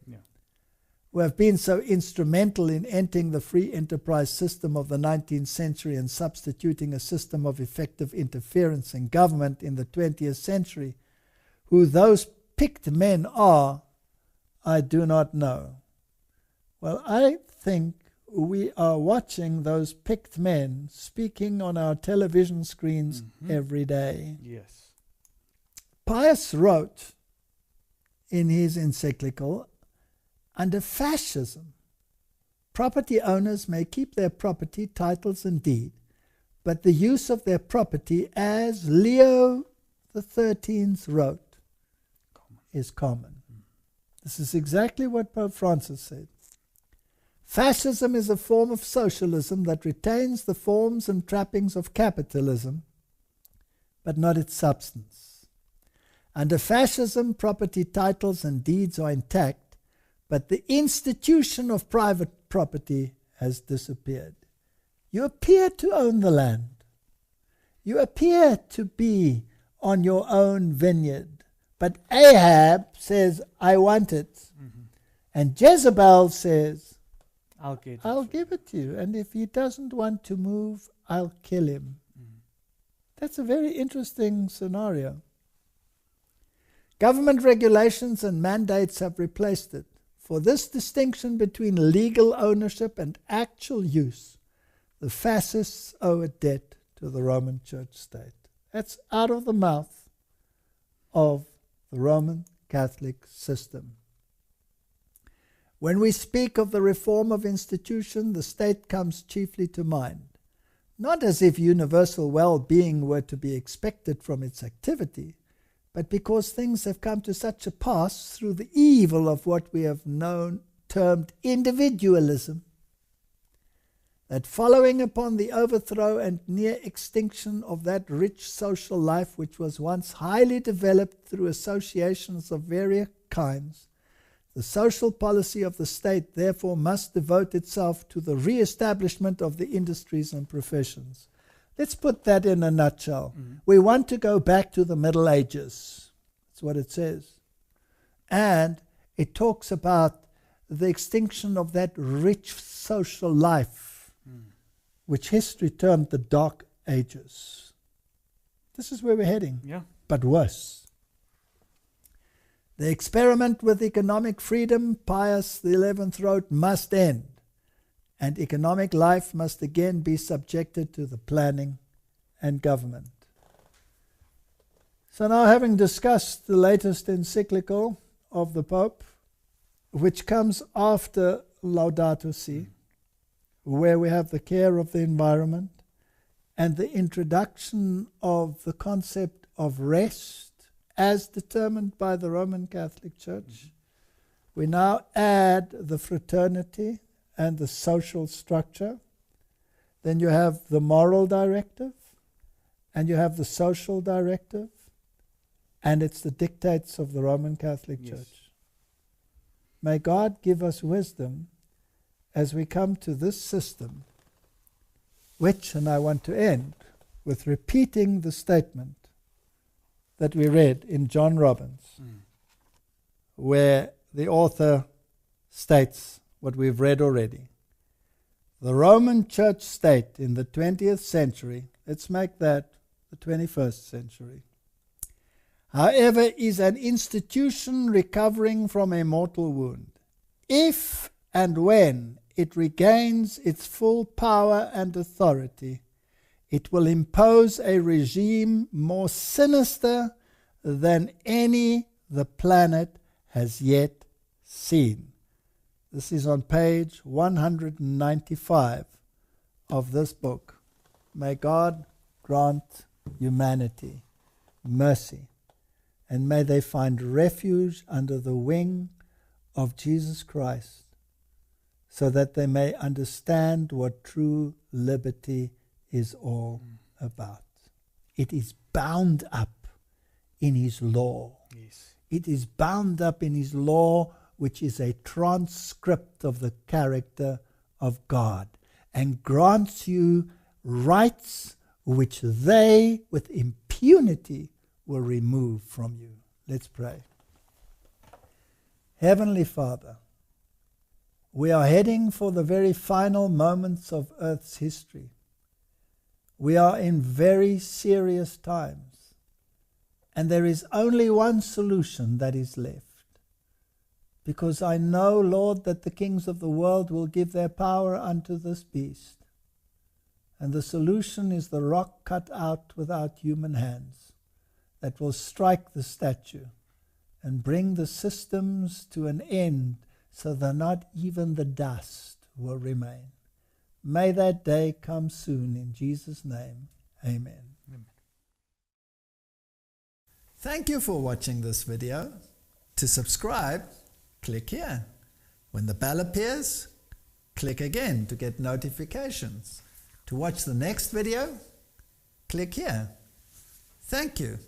Speaker 2: who have been so instrumental in ending the free enterprise system of the 19th century and substituting a system of effective interference in government in the 20th century. Who those picked men are, I do not know. Well, I think we are watching those picked men speaking on our television screens every day.
Speaker 1: Yes.
Speaker 2: Pius wrote in his encyclical, under fascism, property owners may keep their property, titles and deed, but the use of their property, as Leo XIII wrote, is common. This is exactly what Pope Francis said. Fascism is a form of socialism that retains the forms and trappings of capitalism, but not its substance. Under fascism, property titles and deeds are intact, but the institution of private property has disappeared. You appear to own the land. You appear to be on your own vineyard. But Ahab says, I want it.
Speaker 1: Mm-hmm.
Speaker 2: And Jezebel says,
Speaker 1: I'll
Speaker 2: give it to you. And if he doesn't want to move, I'll kill him.
Speaker 1: Mm.
Speaker 2: That's a very interesting scenario. Government regulations and mandates have replaced it. For this distinction between legal ownership and actual use, the fascists owe a debt to the Roman Church state. That's out of the mouth of the Roman Catholic system. When we speak of the reform of institution, the state comes chiefly to mind, not as if universal well-being were to be expected from its activity, but because things have come to such a pass through the evil of what we have termed individualism, that following upon the overthrow and near extinction of that rich social life which was once highly developed through associations of various kinds, the social policy of the state therefore must devote itself to the re-establishment of the industries and professions. Let's put that in a nutshell. Mm-hmm. We want to go back to the Middle Ages. That's what it says. And it talks about the extinction of that rich social life, which history termed the Dark Ages. This is where we're heading, but worse. The experiment with economic freedom, Pius XI wrote, must end, and economic life must again be subjected to the planning and government. So now, having discussed the latest encyclical of the Pope, which comes after Laudato Si, where we have the care of the environment and the introduction of the concept of rest as determined by the Roman Catholic Church, we now add the fraternity and the social structure. Then you have the moral directive, and you have the social directive, and it's the dictates of the Roman Catholic Church. May God give us wisdom as we come to this system, which, and I want to end with repeating the statement that we read in John Robbins, where the author states what we've read already. The Roman Church state in the 20th century, let's make that the 21st century, however, is an institution recovering from a mortal wound. If and when it regains its full power and authority, it will impose a regime more sinister than any the planet has yet seen. This is on page 195 of this book. May God grant humanity mercy, and may they find refuge under the wing of Jesus Christ, so that they may understand what true liberty is all about. It is bound up in His law.
Speaker 1: Yes.
Speaker 2: It is bound up in His law, which is a transcript of the character of God, and grants you rights which they, with impunity, will remove from you. Let's pray. Heavenly Father, we are heading for the very final moments of Earth's history. We are in very serious times, and there is only one solution that is left. Because I know, Lord, that the kings of the world will give their power unto this beast. And the solution is the rock cut out without human hands that will strike the statue and bring the systems to an end, so that not even the dust will remain. May that day come soon, in Jesus' name. Amen.
Speaker 1: Amen.
Speaker 2: Thank you for watching this video. To subscribe, click here. When the bell appears, click again to get notifications. To watch the next video, click here. Thank you.